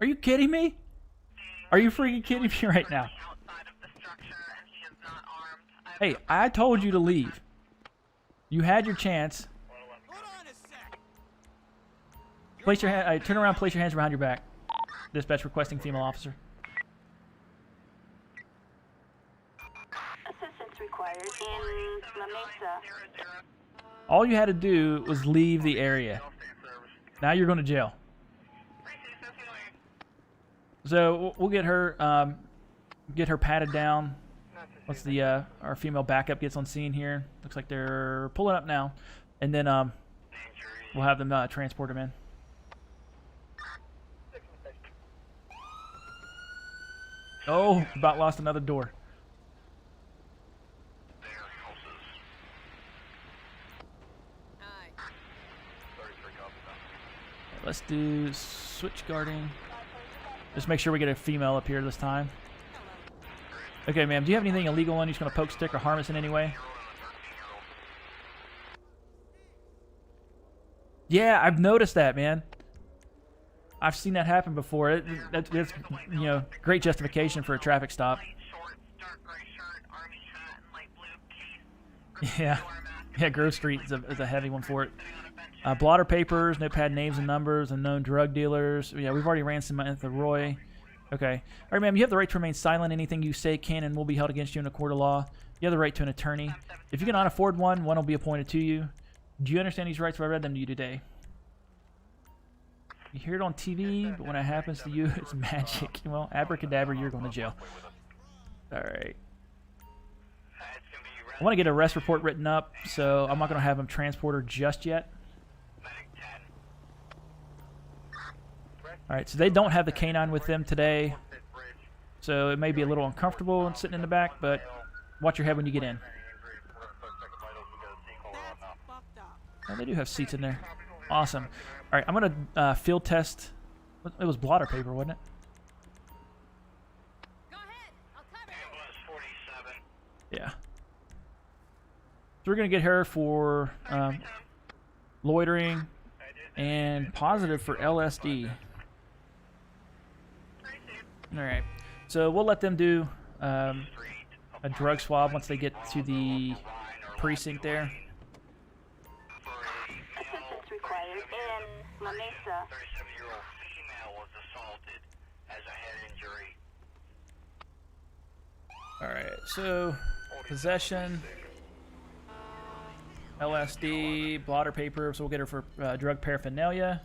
[SPEAKER 4] Are you kidding me? Are you freaking kidding me right now?
[SPEAKER 1] Outside of the structure, and he is not armed.
[SPEAKER 4] Hey, I told you to leave. You had your chance.
[SPEAKER 3] Hold on a sec.
[SPEAKER 4] Place your hand. Turn around. Place your hands behind your back. Dispatch requesting female officer.
[SPEAKER 6] Assistance required in La Mesa.
[SPEAKER 4] All you had to do was leave the area. Now you're going to jail. So we'll get her patted down. Once the our female backup gets on scene here. Looks like they're pulling up now, and then we'll have them transport them in. Oh, about lost another door.
[SPEAKER 2] Their houses.
[SPEAKER 7] Aye.
[SPEAKER 5] 33 copy that.
[SPEAKER 4] Let's do switch guarding. Just make sure we get a female up here this time. Okay, ma'am. Do you have anything illegal on you? Just gonna poke, stick, or harm us in any way? Yeah, I've noticed that, man. I've seen that happen before. That's you know, great justification for a traffic stop.
[SPEAKER 1] White shorts, dark gray shirt, army hat, and light blue case.
[SPEAKER 4] Yeah, yeah. Grove Street is a heavy one for it. Blotter papers, notepad names and numbers, and known drug dealers. Yeah, we've already ran Samantha Roy. Okay. All right, ma'am. You have the right to remain silent. Anything you say can and will be held against you in a court of law. You have the right to an attorney. If you cannot afford one, one will be appointed to you. Do you understand these rights if I read them to you today? You hear it on TV, but when it happens to you, it's magic. Well, abracadabra, you're going to jail. All right. I want to get a arrest report written up, so I'm not going to have them transport her just yet. All right, so they don't have the canine with them today, so it may be a little uncomfortable sitting in the back, but watch your head when you get in.
[SPEAKER 3] That's fucked up.
[SPEAKER 4] Oh, they do have seats in there. Awesome. All right, I'm going to field test. It was blotter paper, wasn't it?
[SPEAKER 7] Go ahead. I'll cover it.
[SPEAKER 2] Ambulance 47.
[SPEAKER 4] Yeah. So we're going to get her for loitering and positive for LSD. All right. So we'll let them do a drug swab once they get to the precinct there.
[SPEAKER 6] Assistance required in La Mesa.
[SPEAKER 2] 37-year-old female was assaulted as a head injury.
[SPEAKER 4] All right. So possession, LSD, blotter paper. So we'll get her for drug paraphernalia.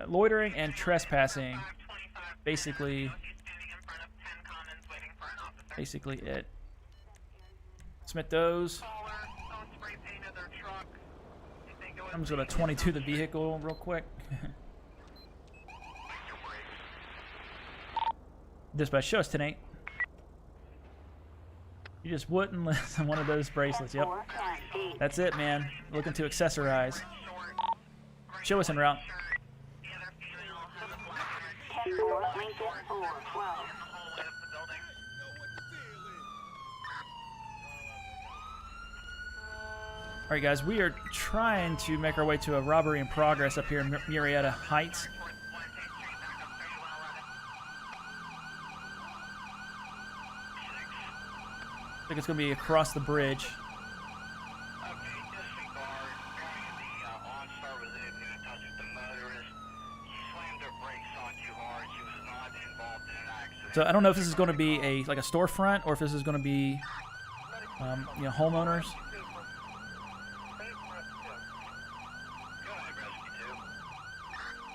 [SPEAKER 4] Loitering and trespassing. Basically it. Submit those. I'm just gonna 22 the vehicle real quick. Dispatch, show us 10-8. You just wouldn't listen. One of those bracelets. Yep. That's it, man. Looking to accessorize. Show us en route.
[SPEAKER 6] 10-4, Lincoln 4, 12.
[SPEAKER 4] All right, guys, we are trying to make our way to a robbery in progress up here in Murrieta Heights. I think it's going to be across the bridge. So I don't know if this is going to be like a storefront or if this is going to be, you know, homeowners.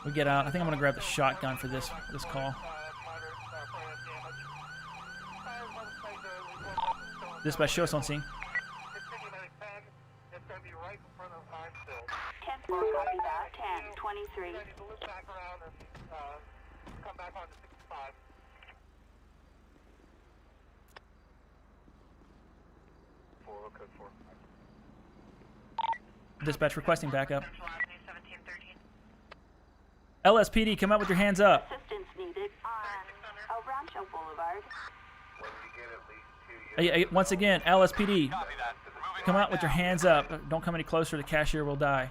[SPEAKER 4] We get out. I think I'm going to grab the shotgun for this call. Dispatch, show us on scene.
[SPEAKER 6] 10-4, copy that. 10-23.
[SPEAKER 5] Come back on to 65. Code 4.
[SPEAKER 4] Dispatch requesting backup. LSPD, come out with your hands up.
[SPEAKER 6] Assistance needed on El Rancho Boulevard.
[SPEAKER 5] When you get at least 2
[SPEAKER 4] Once again, LSPD, come out with your hands up. Don't come any closer. The cashier will die.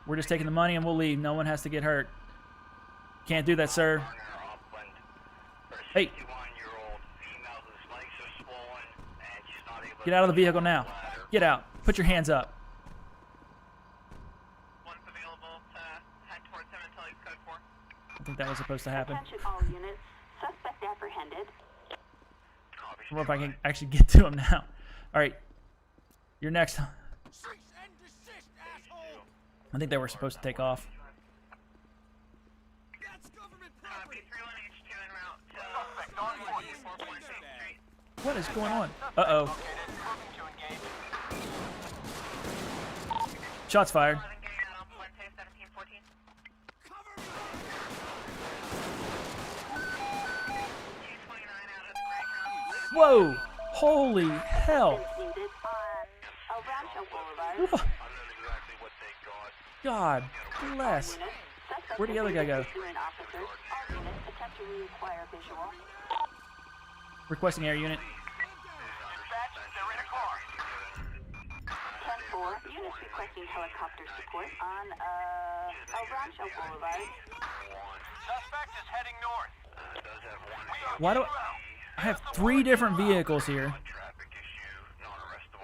[SPEAKER 4] We're just taking the money and we'll leave. No one has to get hurt. Can't do that, sir. Hey. Get out of the vehicle now. Get out. Put your hands up.
[SPEAKER 1] One's available to head towards him until he's code 4.
[SPEAKER 4] I think that was supposed to happen.
[SPEAKER 6] Attention all units. Suspect apprehended.
[SPEAKER 4] I don't know if I can actually get to him now. All right. You're next. I think they were supposed to take off.
[SPEAKER 1] Copy 31H2 en route to 4.8 Street.
[SPEAKER 4] What is going on? Uh-oh. Shots fired. Whoa! Holy hell!
[SPEAKER 6] Assistance needed on El Rancho Boulevard.
[SPEAKER 4] Whoa. God bless.
[SPEAKER 6] Units. Suspect
[SPEAKER 4] Where'd the other guy go?
[SPEAKER 6] pursuing officers. All units attempt to reacquire visual.
[SPEAKER 4] Requesting air unit.
[SPEAKER 6] 10-4, units requesting helicopter support on El Rancho Boulevard.
[SPEAKER 5] Suspect is heading north.
[SPEAKER 4] Why do I have 3 different vehicles here?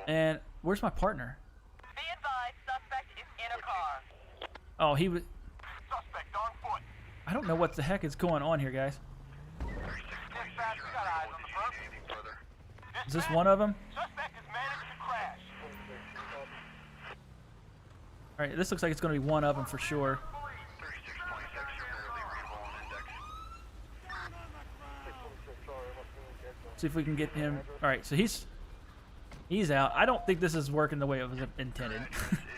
[SPEAKER 4] And where's my partner?
[SPEAKER 7] Be advised, suspect is in a car.
[SPEAKER 4] Oh, he was.
[SPEAKER 5] Suspect on foot.
[SPEAKER 4] I don't know what the heck is going on here, guys.
[SPEAKER 5] Dispatch, we got eyes on the front.
[SPEAKER 4] Is this one of them?
[SPEAKER 5] Suspect has managed to crash.
[SPEAKER 4] All right, this looks like it's going to be one of them for sure. See if we can get him. All right, so he's out. I don't think this is working the way it was intended.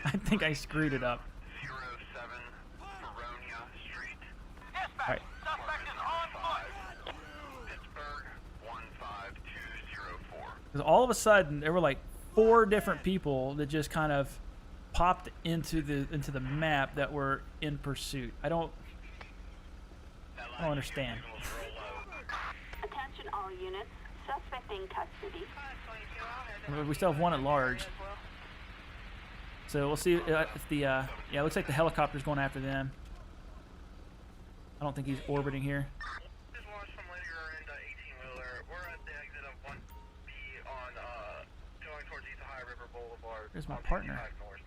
[SPEAKER 4] I think I screwed it up.
[SPEAKER 2] 07 Veronia Street,
[SPEAKER 5] Dispatch,
[SPEAKER 4] All right.
[SPEAKER 5] suspect is on foot.
[SPEAKER 2] Pittsburgh 15204.
[SPEAKER 4] Because all of a sudden there were like 4 different people that just kind of popped into the map that were in pursuit. I don't understand.
[SPEAKER 6] Attention all units. Suspect in custody.
[SPEAKER 4] We still have one at large. So we'll see if the yeah, it looks like the helicopter's going after them. I don't think he's orbiting here.
[SPEAKER 5] This is launched from Linear and 18-wheeler. We're at the exit of 1B on going towards East High River Boulevard.
[SPEAKER 4] There's my
[SPEAKER 5] on
[SPEAKER 4] partner.
[SPEAKER 5] 55 North.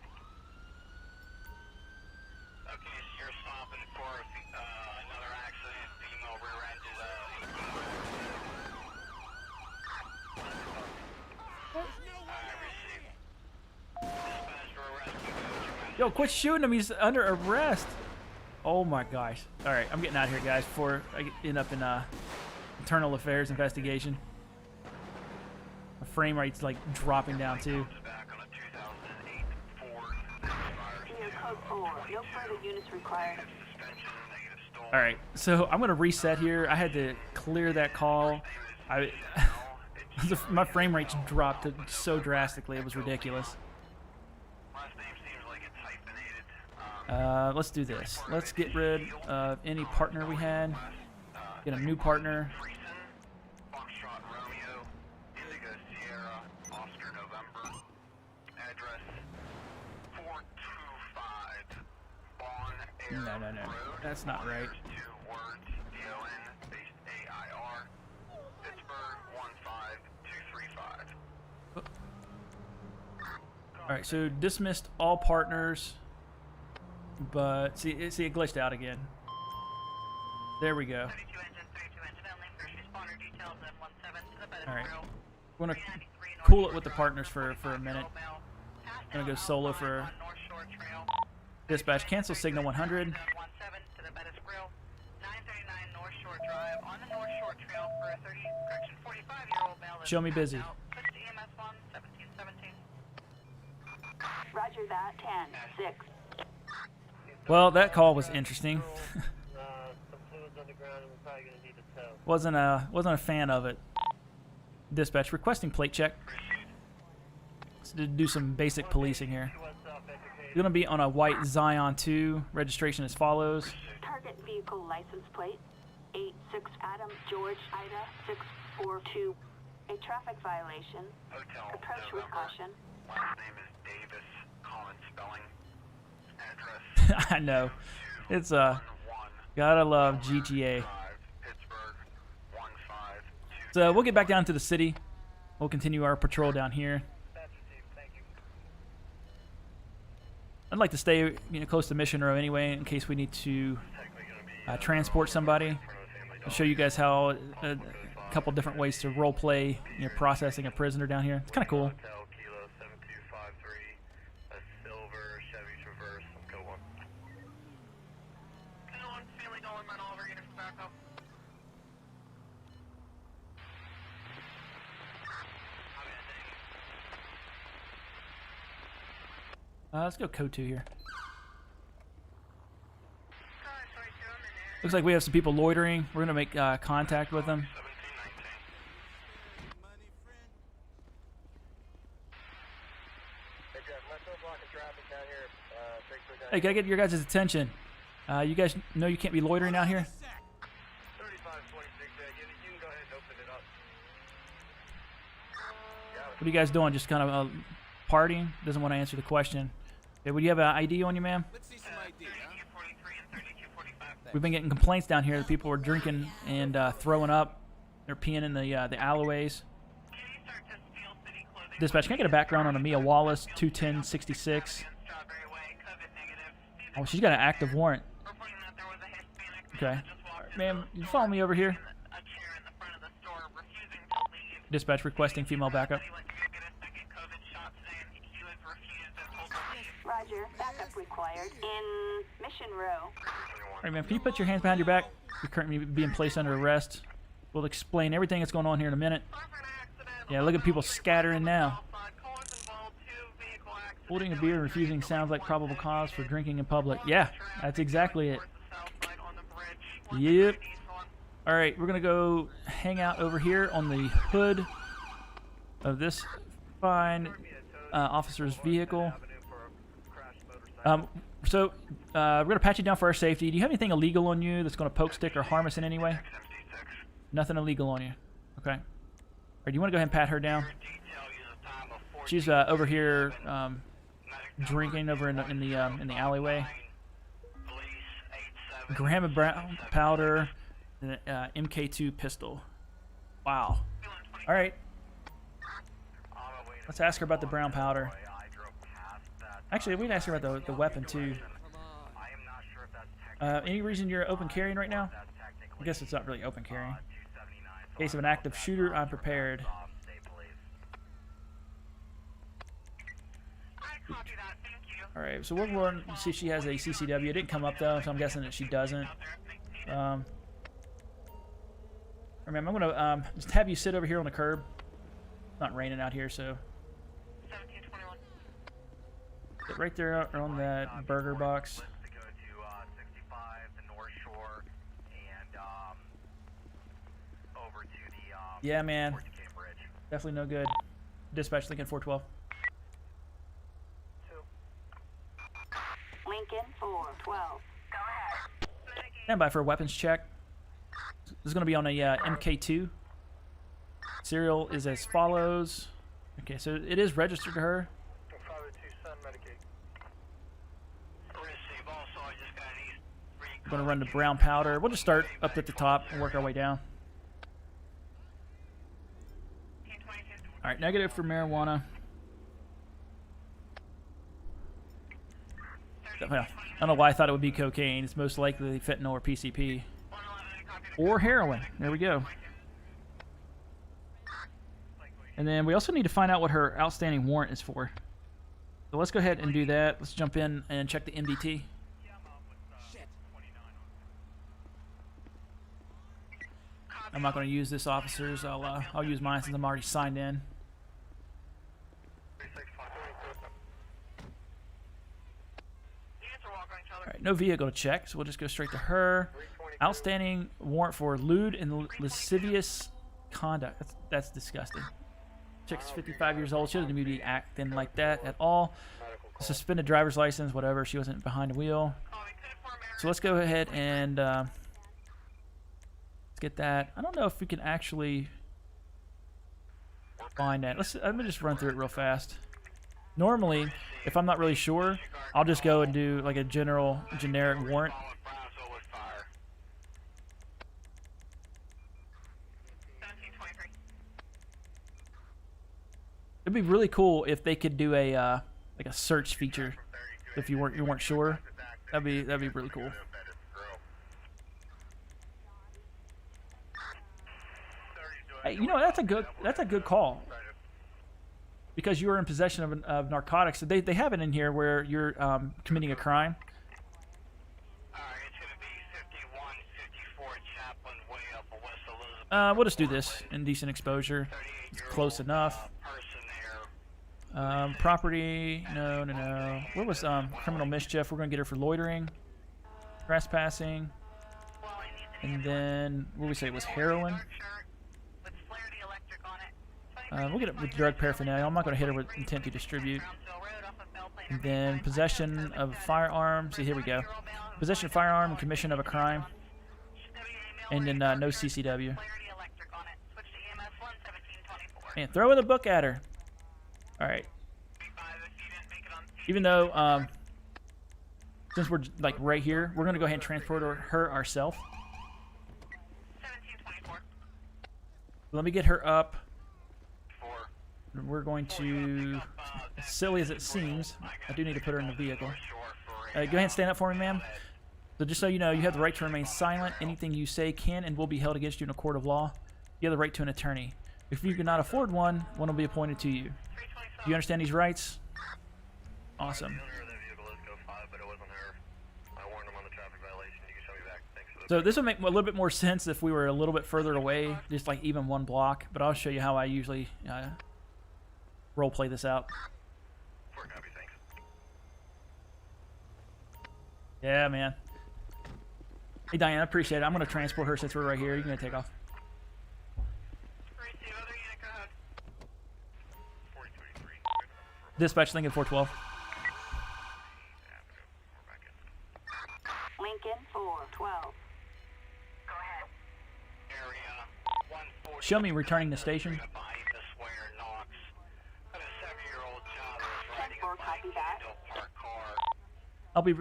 [SPEAKER 2] Okay, so you're stopping for another accident. Female rear-ended 18-wheeler.
[SPEAKER 4] Yo, quit shooting him. He's under arrest. Oh my gosh. All right, I'm getting out of here, guys, before I end up in internal affairs investigation. My frame rate's like dropping down too.
[SPEAKER 2] Back on a 2008 Ford.
[SPEAKER 6] Near code 4. No further units required.
[SPEAKER 2] Suspension, negative stall.
[SPEAKER 4] All right, so I'm gonna reset here. I had to clear that call. My frame rates dropped so drastically, it was ridiculous.
[SPEAKER 2] Last name seems like it's hyphenated.
[SPEAKER 4] Let's do this. Let's get rid of any partner we had. Get a new partner.
[SPEAKER 2] Foxtrot Romeo, Indigo Sierra, Oscar November. Address 425 Bon Air
[SPEAKER 4] No.
[SPEAKER 2] Road.
[SPEAKER 4] That's not right.
[SPEAKER 2] 2 words, D-O-N, spaced A-I-R. Pittsburgh 15235.
[SPEAKER 4] Alright, so dismissed all partners. But, see, it glitched out again. There we go.
[SPEAKER 1] 32 engine, 32 engine only. First responder details at 17 to the bed of
[SPEAKER 4] Alright.
[SPEAKER 1] grill.
[SPEAKER 4] We're going to
[SPEAKER 1] 393 North
[SPEAKER 4] cool it
[SPEAKER 1] Shore
[SPEAKER 4] with the
[SPEAKER 1] Drive,
[SPEAKER 4] partners for a
[SPEAKER 1] 45
[SPEAKER 4] minute.
[SPEAKER 1] year-old male. Passed
[SPEAKER 4] Gonna go
[SPEAKER 1] down
[SPEAKER 4] solo
[SPEAKER 1] outline
[SPEAKER 4] for
[SPEAKER 1] on North Shore Trail.
[SPEAKER 4] dispatch. Cancel signal 100.
[SPEAKER 1] 17 to the Bettis Grill, 939 North Shore Drive on the North Shore Trail for a 45-year-old male. that's
[SPEAKER 4] Show me
[SPEAKER 1] passed
[SPEAKER 4] busy.
[SPEAKER 1] out. Switch to EMS 1, 1717.
[SPEAKER 6] Roger that. 10-6.
[SPEAKER 4] Well, that call was interesting.
[SPEAKER 5] Some fluids underground, and we're probably going to need a tow.
[SPEAKER 4] Wasn't a fan of it. Dispatch requesting plate check. Let's do some basic policing here. You're gonna be on a white Zion 2. Registration as follows.
[SPEAKER 6] Target vehicle license plate 86 Adam George Ida 642. A traffic violation.
[SPEAKER 2] Hotel
[SPEAKER 6] Approach with
[SPEAKER 2] November.
[SPEAKER 6] caution.
[SPEAKER 2] Last name is Davis, common spelling. Address
[SPEAKER 4] I know. It's
[SPEAKER 2] 11
[SPEAKER 4] gotta love GTA.
[SPEAKER 2] Drive, Pittsburgh 152.
[SPEAKER 4] So we'll get back down to the city. We'll continue our patrol down here. I'd like to stay close to Mission Row anyway, in case we need to transport somebody. I'll show you guys how a couple different ways to role play, processing a prisoner down here. It's kind of cool.
[SPEAKER 5] Hotel Kilo 7253, a silver Chevy Traverse, go on.
[SPEAKER 1] Family Dollar Man Oliver, get it for backup.
[SPEAKER 4] Let's go code 2 here. Looks like we have some people loitering. We're gonna make contact with them. Hey, gotta get your guys' attention. You guys know you can't be loitering out here?
[SPEAKER 5] 3526, you can go ahead and open it up.
[SPEAKER 4] What are you guys doing? Just kind of partying? Doesn't want to answer the question. Okay, would you have an ID on you, ma'am?
[SPEAKER 3] Let's see some ID, huh?
[SPEAKER 1] 3243 and 3245.
[SPEAKER 4] We've been getting complaints down here that people are drinking and throwing up. They're peeing in the alleyways.
[SPEAKER 1] Can you start to Steel City clothing?
[SPEAKER 4] Dispatch, can I get a background on Amia Wallace, 21066?
[SPEAKER 1] Strawberry Way, COVID negative.
[SPEAKER 4] Oh, she's got an active warrant.
[SPEAKER 1] Reporting that there was a Hispanic man
[SPEAKER 4] Okay.
[SPEAKER 1] that just walked
[SPEAKER 4] Ma'am,
[SPEAKER 1] into
[SPEAKER 4] you
[SPEAKER 1] the
[SPEAKER 4] follow
[SPEAKER 1] store,
[SPEAKER 4] me over here?
[SPEAKER 1] in a chair in the front of the store, refusing to leave.
[SPEAKER 4] Dispatch requesting female backup.
[SPEAKER 1] He went to go get a second COVID shot today, and he was refused and told to leave.
[SPEAKER 6] Roger. Backup required in Mission Row.
[SPEAKER 4] All right, ma'am, can you put your hands behind your back? You're currently being placed under arrest. We'll explain everything that's going on here in a minute.
[SPEAKER 1] Sorry for an accident.
[SPEAKER 4] Yeah, look at people scattering now.
[SPEAKER 1] Outside, callers involved, 2 vehicle accidents.
[SPEAKER 4] Holding a beer and refusing sounds like probable cause for drinking in public. Yeah, that's exactly it. Yep. All right, we're going to go hang out over here on the hood of this fine officer's vehicle. So we're going to pat you down for our safety. Do you have anything illegal on you that's going to poke, stick, or harm us in any way? Nothing illegal on you. Okay. All right, do you want to go ahead and pat her down? She's over here drinking over in the alleyway. Gram of brown powder, and an MK2 pistol. Wow. All right. Let's ask her about the brown powder. Actually, we'd ask her about the weapon too. Any reason you're open carrying right now? I guess it's not really open carrying. In case of an active shooter, I'm prepared. All right, so we're going to see if she has a CCW. It didn't come up though, so I'm guessing that she doesn't. Remember, I'm gonna just have you sit over here on the curb. It's not raining out here, so sit right there on that burger box. Yeah, man. Definitely no good. Dispatch Lincoln 412.
[SPEAKER 6] Lincoln 412.
[SPEAKER 4] Stand by for a weapons check. This is going to be on a MK2. Serial is as follows. Okay, so it is registered to her.
[SPEAKER 5] 502 Sun Medicaid.
[SPEAKER 2] Receive. Also, I just got an
[SPEAKER 4] We're going to run the brown powder. We'll just start up at the top and work our way down. All right, negative for marijuana. Well, I don't know why I thought it would be cocaine. It's most likely fentanyl or PCP. Or heroin. There we go. And then we also need to find out what her outstanding warrant is for. So let's go ahead and do that. Let's jump in and check the MDT. I'm not going to use this, officers. I'll use mine since I'm already signed in. All right, no vehicle to check, so we'll just go straight to her. Outstanding warrant for lewd and lascivious conduct. That's disgusting. Chick's 55 years old. She doesn't need to be acting like that at all. Suspended driver's license, whatever. She wasn't behind the wheel. So let's go ahead and let's get that. I don't know if we can actually find that. Let me just run through it real fast. Normally, if I'm not really sure, I'll just go and do like a generic warrant. It'd be really cool if they could do a like a search feature. If you weren't sure, that'd be really cool. Hey, you know, that's a good call. Because you were in possession of narcotics. They have it in here where you're committing a crime.
[SPEAKER 2] It's going to be 5154 Chaplin way up West Elizabeth.
[SPEAKER 4] We'll just do this. Indecent exposure. It's close enough. Property. No. What was criminal mischief? We're going to get her for loitering. Trespassing. And then, what did we say? It was heroin. We'll get it with drug paraphernalia. I'm not going to hit her with intent to distribute. And then possession of firearm. See, here we go. Possession of firearm and commission of a crime. And then no CCW. And throw in the book at her. All right. Even though, since we're like right here, we're going to go ahead and transport her ourselves. Let me get her up. We're going to, as silly as it seems, I do need to put her in the vehicle. Go ahead and stand up for me, ma'am. So just so you know, you have the right to remain silent. Anything you say can and will be held against you in a court of law. You have the right to an attorney. If you cannot afford one will be appointed to you. Do you understand these rights? Awesome. So this would make a little bit more sense if we were a little bit further away, just like even one block. But I'll show you how I usually role play this out. Yeah, man. Hey, Diane, I appreciate it. I'm going to transport her since we're right here. You're going to take off. Dispatch Lincoln 412.
[SPEAKER 6] Lincoln 412.
[SPEAKER 4] Show me returning to station.
[SPEAKER 6] 10-4, copy that.
[SPEAKER 4] I'll be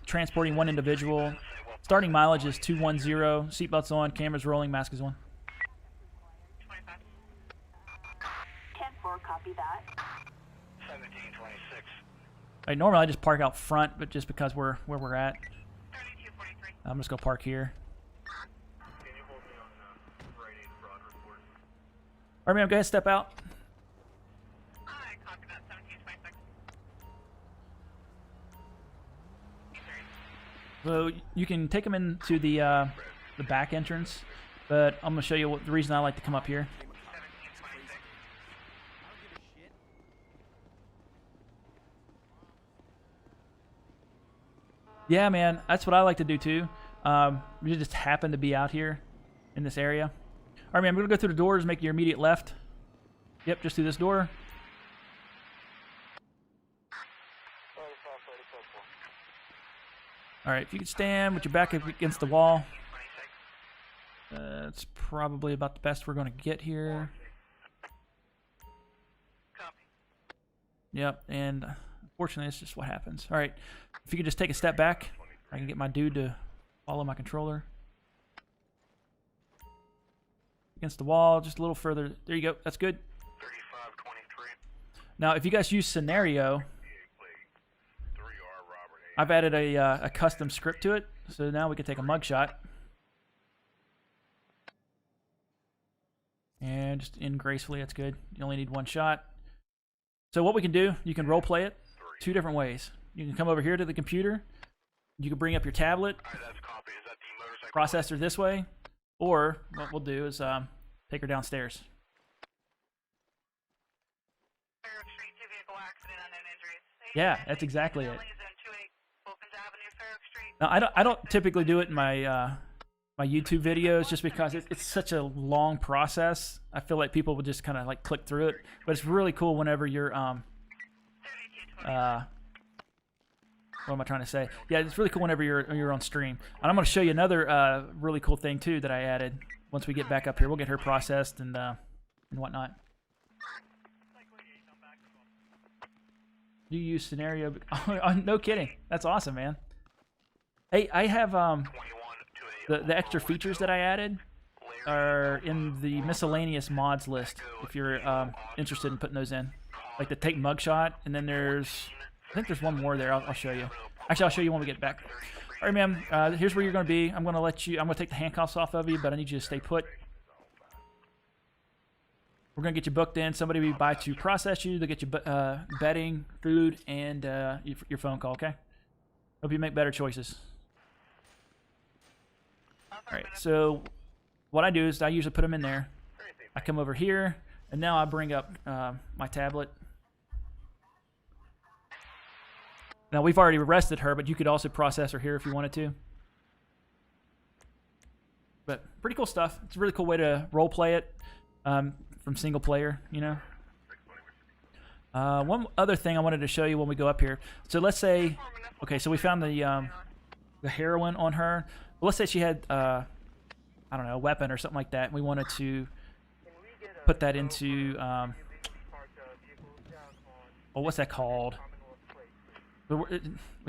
[SPEAKER 4] transporting one individual. Starting mileage is 210. Seatbelts on. Cameras rolling. Mask is on.
[SPEAKER 6] 10-4, copy that.
[SPEAKER 2] 1726.
[SPEAKER 4] Right, normally I just park out front, but just because we're where we're at, I'm just gonna park here. All right, ma'am, go ahead, step out. So you can take them into the back entrance, but I'm gonna show you the reason I like to come up here. Yeah, man, that's what I like to do too. We just happen to be out here in this area. right, man, I'm going to go through the doors, make your immediate left. Yep, just through this door. All right, if you could stand with your back against the wall. That's probably about the best we're going to get here. Yep, and unfortunately, it's just what happens. All right, if you could just take a step back, I can get my dude to follow my controller. Against the wall, just a little further. There you go. That's good.
[SPEAKER 2] 3523.
[SPEAKER 4] Now, if you guys use Scenario, I've added a custom script to it, so now we can take a mugshot. And just end gracefully, that's good. You only need one shot. So what we can do, you can role play it two different ways. You can come over here to the computer. You can bring up your tablet, process her this way, or what we'll do is take her downstairs. Yeah, that's exactly it. Now, I don't typically do it in my my YouTube videos just because it's such a long process. I feel like people would just kind of like click through it, but it's really cool whenever you're what am I trying to say? Yeah, it's really cool whenever you're on stream. And I'm going to show you another really cool thing too that I added. Once we get back up here, we'll get her processed and whatnot. You use Scenario? Oh, no kidding. That's awesome, man. Hey, I have the extra features that I added are in the miscellaneous mods list. If you're interested in putting those in, like the take mugshot, and then I think there's one more there. I'll show you. Actually, I'll show you when we get back. All right, ma'am. Here's where you're going to be. I'm going to take the handcuffs off of you, but I need you to stay put. We're going to get you booked in. Somebody will be by to process you. They'll get you bedding, food, and your phone call, okay? Hope you make better choices. All right, so what I do is I usually put them in there. I come over here, and now I bring up my tablet. Now, we've already arrested her, but you could also process her here if you wanted to. But pretty cool stuff. It's a really cool way to role play it from single player, you know. One other thing I wanted to show you when we go up here. So let's say, okay, so we found the heroin on her. Well, let's say she had, I don't know, a weapon or something like that. And we wanted to put that into, well, what's that called? So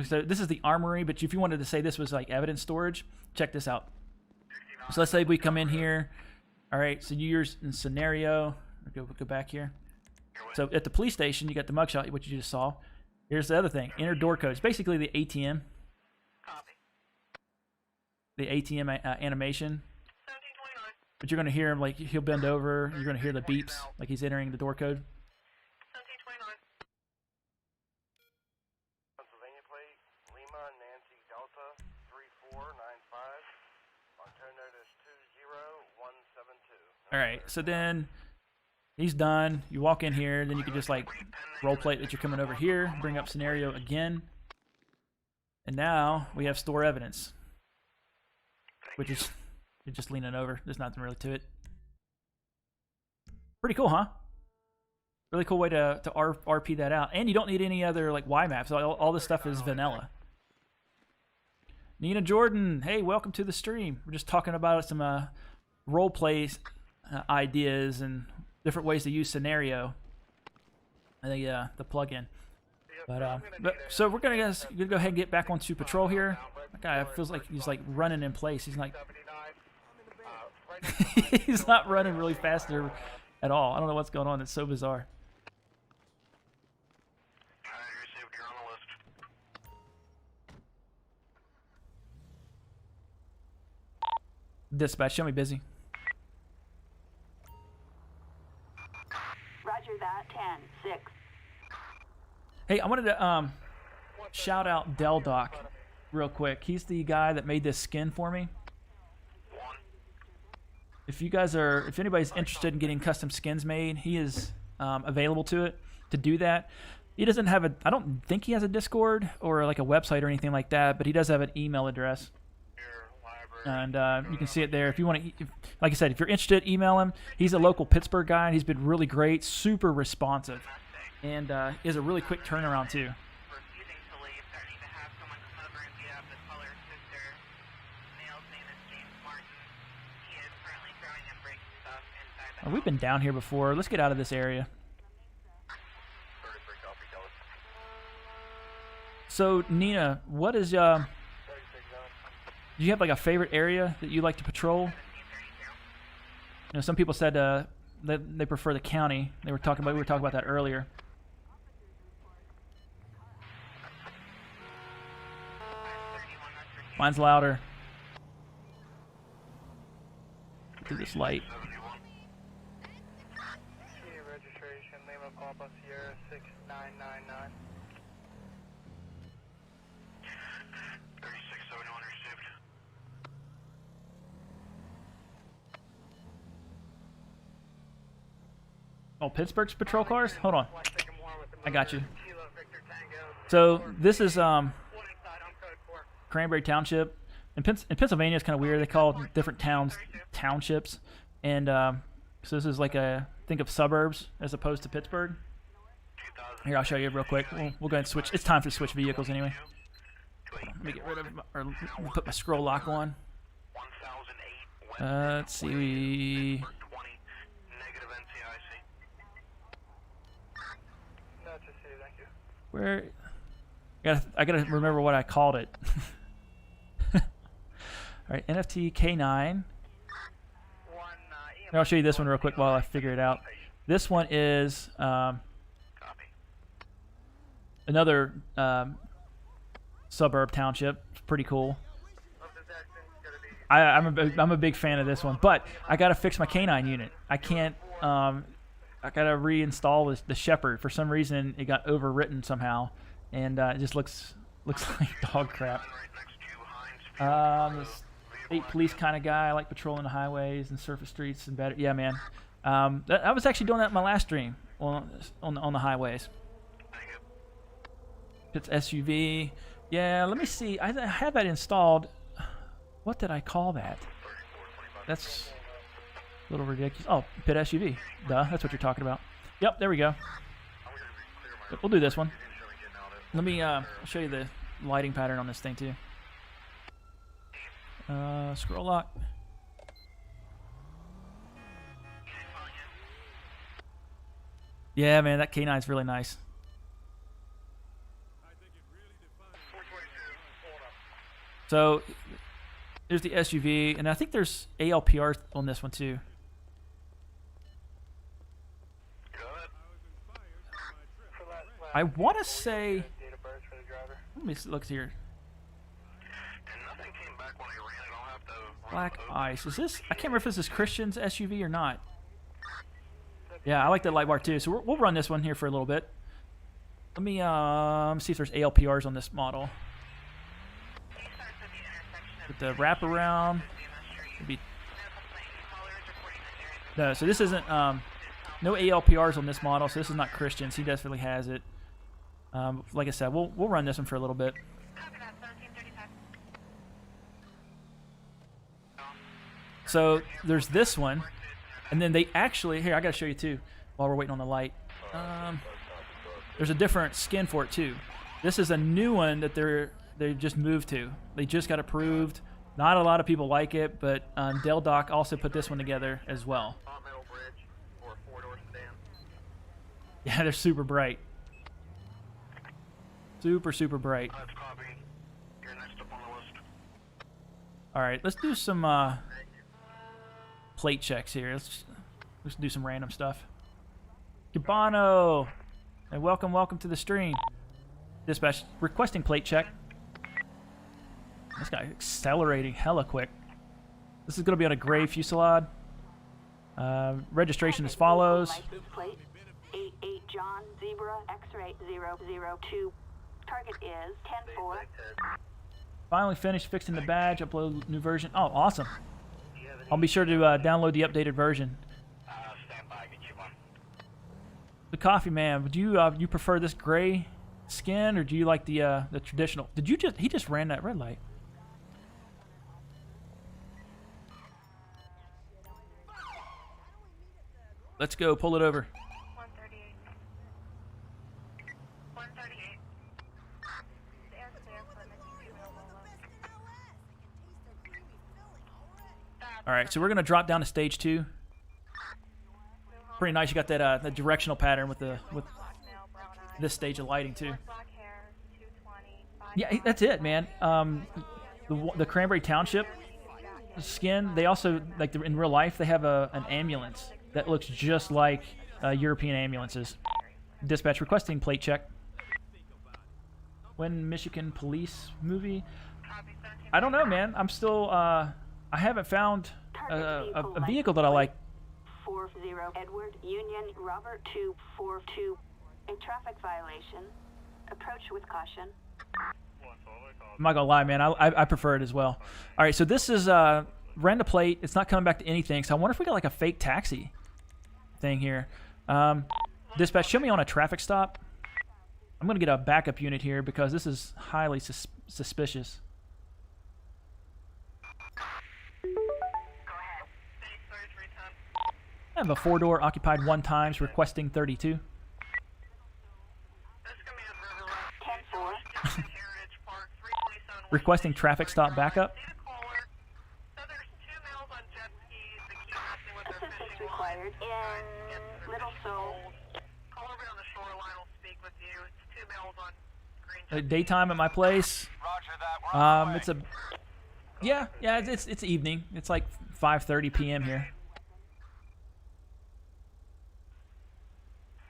[SPEAKER 4] this is the armory, but if you wanted to say this was like evidence storage, check this out. So let's say we come in here. All right, so you use in Scenario. Go back here. So at the police station, you got the mugshot, which you just saw. Here's the other thing. Enter door codes. Basically the ATM. The ATM animation. But you're going to hear him, like, he'll bend over. You're going to hear the beeps, like he's entering the door code.
[SPEAKER 5] Pennsylvania plate, Lima, Nancy, Delta, 3495. Long-term notice 20172.
[SPEAKER 4] All right, so then he's done. You walk in here, then you can just, like, role play that you're coming over here, bring up Scenario again. And now we have store evidence, which is you're just leaning over. There's nothing really to it. Pretty cool, huh? Really cool way to RP that out. And you don't need any other like Y maps. All this stuff is vanilla. Nina Jordan, hey, welcome to the stream. We're just talking about some role play ideas and different ways to use Scenario. The plugin. But so we're gonna go ahead and get back onto patrol here. That guy feels like he's like running in place. He's like he's not running really fast there at all. I don't know what's going on. It's so bizarre. Dispatch, show me busy.
[SPEAKER 6] Roger that. 10-6.
[SPEAKER 4] Hey, I wanted to shout out Deldoc real quick. He's the guy that made this skin for me. If anybody's interested in getting custom skins made, he is available to do that. He doesn't have I don't think he has a Discord or like a website or anything like that, but he does have an email address. And you can see it there. If you want to, like I said, if you're interested, email him. He's a local Pittsburgh guy, and he's been really great, super responsive, and is a really quick turnaround too.
[SPEAKER 1] Refusing to leave, threatening to have someone come over and beat up the caller's sister. Male's name is James Martin. He is currently throwing and breaking stuff inside the
[SPEAKER 4] We've been down here before. Let's get out of this area. So Nina, what is do you have like a favorite area that you like to patrol? You know, some people said that they prefer the county. We were talking about that earlier. Mine's louder. Through this light.
[SPEAKER 5] Registration, Lima Papa Sierra 6999.
[SPEAKER 2] 3671 received.
[SPEAKER 4] Oh, Pittsburgh's patrol cars? Hold on. I got you. So this is Cranberry Township. In Pennsylvania, it's kind of weird. They call different towns townships, and so this is like think of suburbs as opposed to Pittsburgh. Here, I'll show you real quick. We'll go ahead and switch. It's time to switch vehicles anyway. Let me get rid of or put my scroll lock on. Let's see. Where? I gotta remember what I called it. All right, NFT K9. Here, I'll show you this one real quick while I figure it out. This one is another suburb township. It's pretty cool. I'm a big fan of this one, but I gotta fix my K9 unit. I can't. I gotta reinstall the Shepherd. For some reason, it got overwritten somehow, and it just looks like dog crap. State police kind of guy. I like patrolling the highways and surface streets and better. Yeah, man. I was actually doing that in my last stream on the highways. It's SUV. Yeah, let me see. I have that installed. What did I call that? That's a little ridiculous. Oh, pit SUV. Duh, that's what you're talking about. Yep, there we go. Yep, we'll do this one. Let me show you the lighting pattern on this thing too. Scroll lock. Yeah, man, that K9 is really nice. So there's the SUV, and I think there's ALPR on this one too. I want to say. Let me look here. Black Ice. Is this? I can't remember if this is Christian's SUV or not. Yeah, I like the light bar too. So we'll run this one here for a little bit. Let me see if there's ALPRs on this model. With the wraparound. No, so this isn't. No ALPRs on this model, so this is not Christian's. He definitely has it. Like I said, we'll run this one for a little bit. So there's this one, and then they actually here I gotta show you too while we're waiting on the light. There's a different skin for it too. This is a new one that they just moved to. They just got approved. Not a lot of people like it, but Del Doc also put this one together as well. Yeah, they're super bright. Super bright. All right, let's do some plate checks here. Let's do some random stuff. Cabano, and welcome to the stream. Dispatch requesting plate check. This guy accelerating hella quick. This is going to be on a gray Fusillade. Registration as follows.
[SPEAKER 6] License plate 88 John Zebra X-ray 002. Target is 10-4.
[SPEAKER 4] Finally finished fixing the badge. Upload new version. Oh, awesome. I'll be sure to download the updated version. The Coffee Man, would you prefer this gray skin, or do you like the traditional? He just ran that red light. Let's go. Pull it over.
[SPEAKER 1] 138. 138. Stand clear for missing 2 wheel Volvo.
[SPEAKER 4] All right, so we're gonna drop down to stage 2. Pretty nice. You got that that directional pattern with this stage of lighting too.
[SPEAKER 1] Black hair, 220.
[SPEAKER 4] Yeah, that's it, man. The Cranberry Township skin. They also in real life they have an ambulance that looks just like European ambulances. Dispatch requesting plate check. When Michigan police movie? I don't know, man. I'm still. I haven't found a vehicle that I like.
[SPEAKER 6] 40 Edward Union Robert 242. A traffic violation. Approach with caution.
[SPEAKER 4] I'm not gonna lie, man. I prefer it as well. All right, so this is rent a plate. It's not coming back to anything. So I wonder if we got like a fake taxi thing here. Dispatch, show me on a traffic stop. I'm gonna get a backup unit here because this is highly suspicious. I have a 4-door occupied 1 times requesting 32. Requesting traffic stop backup.
[SPEAKER 6] Assistance required in Little Seoul.
[SPEAKER 4] Daytime at my place. It's a it's evening. It's like 5:30 p.m. here.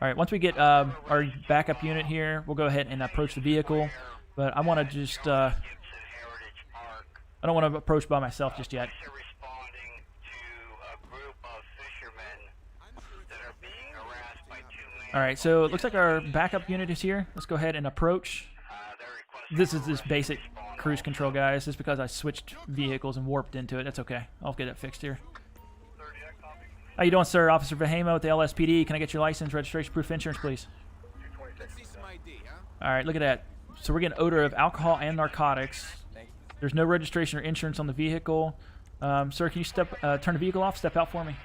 [SPEAKER 4] All right, once we get our backup unit here, we'll go ahead and approach the vehicle. But I want to just I don't want to approach by myself just yet. All right, so it looks like our backup unit is here. Let's go ahead and approach. This is just basic cruise control, guys. Just because I switched vehicles and warped into it. That's okay. I'll get it fixed here. How you doing, sir? Officer Vahamo with the LSPD. Can I get your license, registration, proof, insurance, please? All right, look at that. So we're getting odor of alcohol and narcotics. There's no registration or insurance on the vehicle. Sir, can you turn the vehicle off? Step out for me.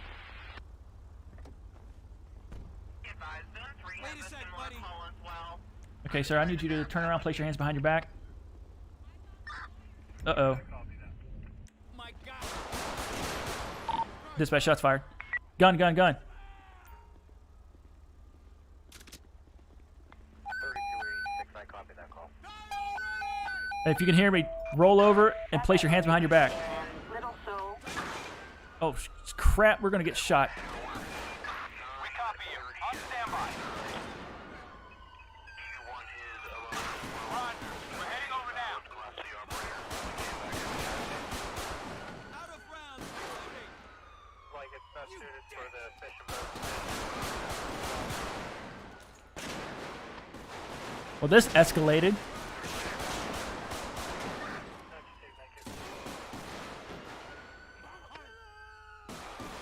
[SPEAKER 4] Okay, sir, I need you to turn around, place your hands behind your back. Uh-oh. Dispatch, shots fired. Gun, gun, gun.
[SPEAKER 5] 3286, I copy that call.
[SPEAKER 4] If you can hear me, roll over and place your hands behind your back.
[SPEAKER 6] Little Seoul.
[SPEAKER 4] Oh, crap, we're going to get shot.
[SPEAKER 7] We copy you. On standby. Roger. We're heading over now.
[SPEAKER 3] Out of rounds.
[SPEAKER 5] Like it's best suited for the fishing boat.
[SPEAKER 4] Well, this escalated.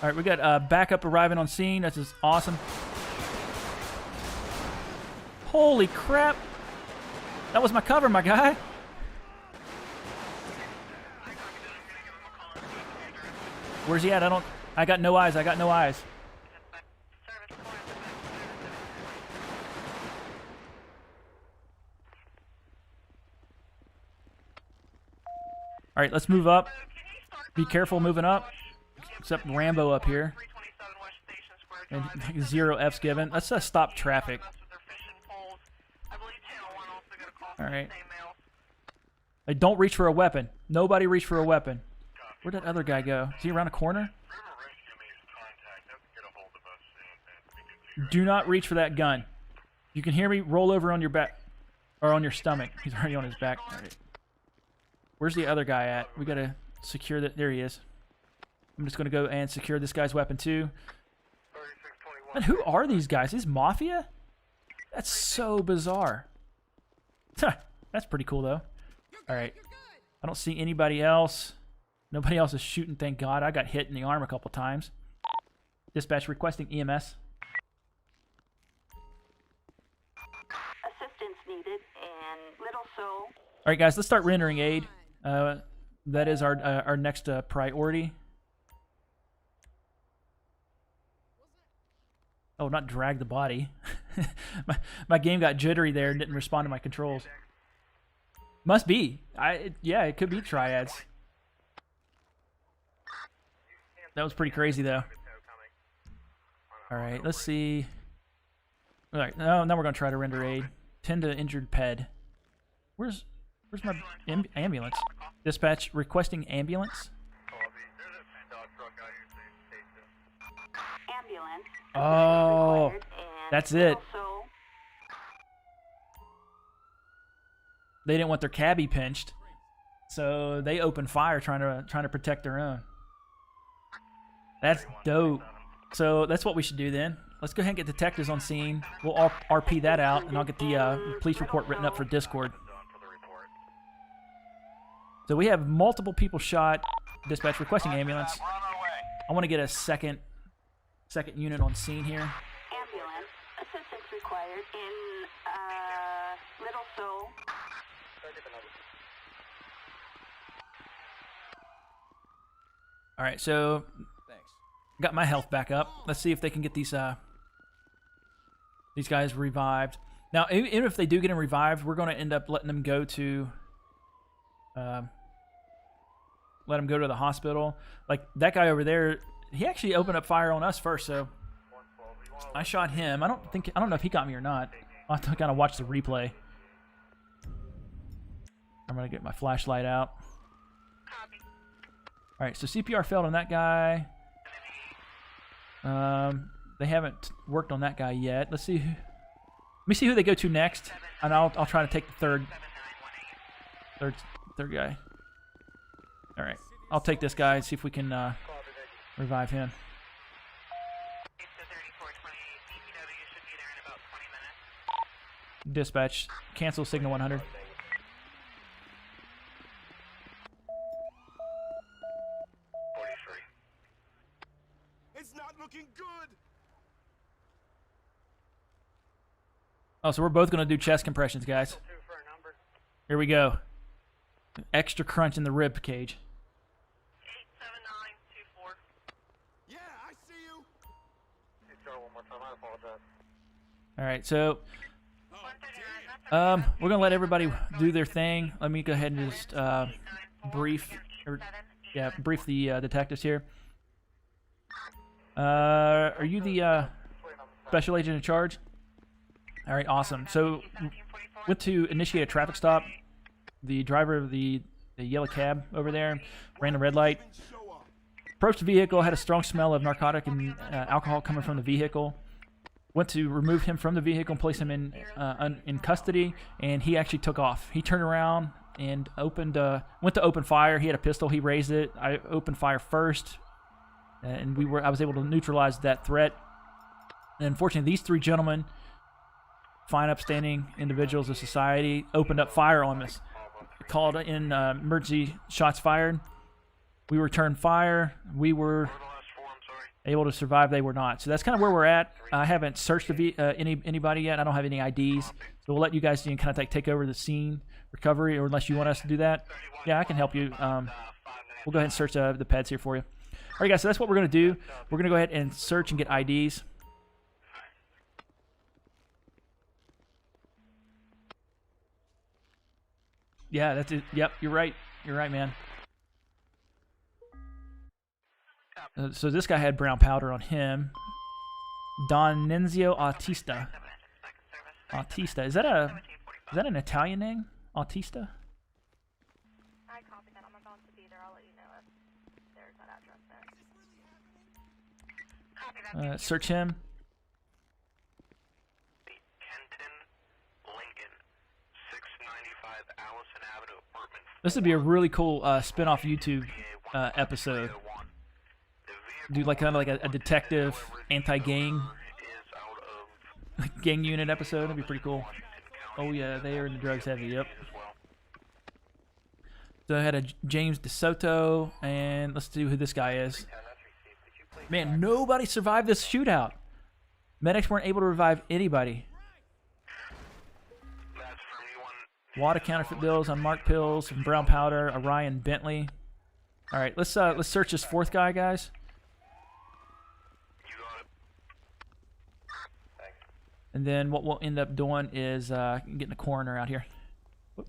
[SPEAKER 4] All right, we got backup arriving on scene. This is awesome. Holy crap! That was my cover, my guy. Where's he at? I got no eyes. I got no eyes. All right, let's move up. Be careful moving up. Except Rambo up here. And 0 F's given. Let's stop traffic. All right. Hey, don't reach for a weapon. Nobody reach for a weapon. Where'd that other guy go? Is he around a corner? Do not reach for that gun. You can hear me. Roll over on your back. Or on your stomach. He's already on his back. All right. Where's the other guy at? We gotta secure that. There he is. I'm just gonna go and secure this guy's weapon too. And who are these guys? Is Mafia? That's so bizarre. That's pretty cool though. All right. I don't see anybody else. Nobody else is shooting, thank God. I got hit in the arm a couple times. Dispatch requesting EMS.
[SPEAKER 6] Assistance needed in Little Seoul.
[SPEAKER 4] All right, guys, let's start rendering aid. That is our next priority. Oh, not drag the body. my game got jittery there and didn't respond to my controls. Must be. Yeah, it could be triads. That was pretty crazy though. All right, let's see. All right, now we're gonna try to render aid. 10 to injured ped. Where's my ambulance? Dispatch requesting ambulance.
[SPEAKER 6] Ambulance.
[SPEAKER 4] Oh,
[SPEAKER 6] required, and
[SPEAKER 4] that's it.
[SPEAKER 6] Also,
[SPEAKER 4] They didn't want their cabbie pinched, so they opened fire trying to protect their own. That's dope. So that's what we should do then. Let's go ahead and get detectives on scene. We'll RP that out, and I'll get the police report written up for Discord. So we have multiple people shot. Dispatch requesting ambulance.
[SPEAKER 7] We're on our way.
[SPEAKER 4] I want to get a second unit on scene here.
[SPEAKER 6] ambulance. Assistance required in Little Seoul.
[SPEAKER 4] All right, so got my health back up. Let's see if they can get these guys revived. Now, even if they do get them revived, we're going to end up letting them go to the hospital. Like that guy over there, he actually opened up fire on us first, so I shot him. I don't know if he got me or not. I'll have to kind of watch the replay. I'm gonna get my flashlight out. All right, so CPR failed on that guy. They haven't worked on that guy yet. Let's see. Let me see who they go to next, and I'll try to take the third guy. All right, I'll take this guy and see if we can revive him. Dispatch, cancel signal 100.
[SPEAKER 3] It's not looking good.
[SPEAKER 4] Oh, so we're both going to do chest compressions, guys. Here we go. Extra crunch in the rib cage.
[SPEAKER 1] 87924.
[SPEAKER 3] Yeah, I see you.
[SPEAKER 4] All right, so we're going to let everybody do their thing. Let me go ahead and just brief the detectives here. Are you the special agent in charge? All right, awesome. So, went to initiate a traffic stop. The driver of the yellow cab over there ran a red light. Approached the vehicle, had a strong smell of narcotic and alcohol coming from the vehicle. Went to remove him from the vehicle and place him in custody, and he actually took off. He turned around and went to open fire. He had a pistol. He raised it. I opened fire first, and I was able to neutralize that threat. And unfortunately, these three gentlemen, fine, upstanding individuals of society, opened up fire on us. Called in emergency shots fired. We returned fire. We were able to survive. They were not. So that's kind of where we're at. I haven't searched anybody yet. I don't have any IDs. So we'll let you guys kind of take over the scene recovery, or unless you want us to do that. Yeah, I can help you. We'll go ahead and search the peds here for you. All right, guys. So that's what we're going to do. We're going to go ahead and search and get IDs. Yeah, that's it. Yep, you're right. You're right, man. So this guy had brown powder on him. Don Nenzio Autista. Autista. Is that an Italian name? Autista?
[SPEAKER 8] I copy that. I'm about to be there. I'll let you know if there's that address there.
[SPEAKER 4] Search him. This would be a really cool spin-off YouTube episode. Do kind of like a detective anti-gang gang unit episode. That'd be pretty cool. Oh yeah, they are in the drugs heavy. Yep. So I had a James DeSoto, and let's see who this guy is. Man, nobody survived this shootout. Medics weren't able to revive anybody. Wad of counterfeit bills, unmarked pills, some brown powder, a Ryan Bentley. All right, let's search this fourth guy, guys. And then what we'll end up doing is getting a coroner out here. Whoop.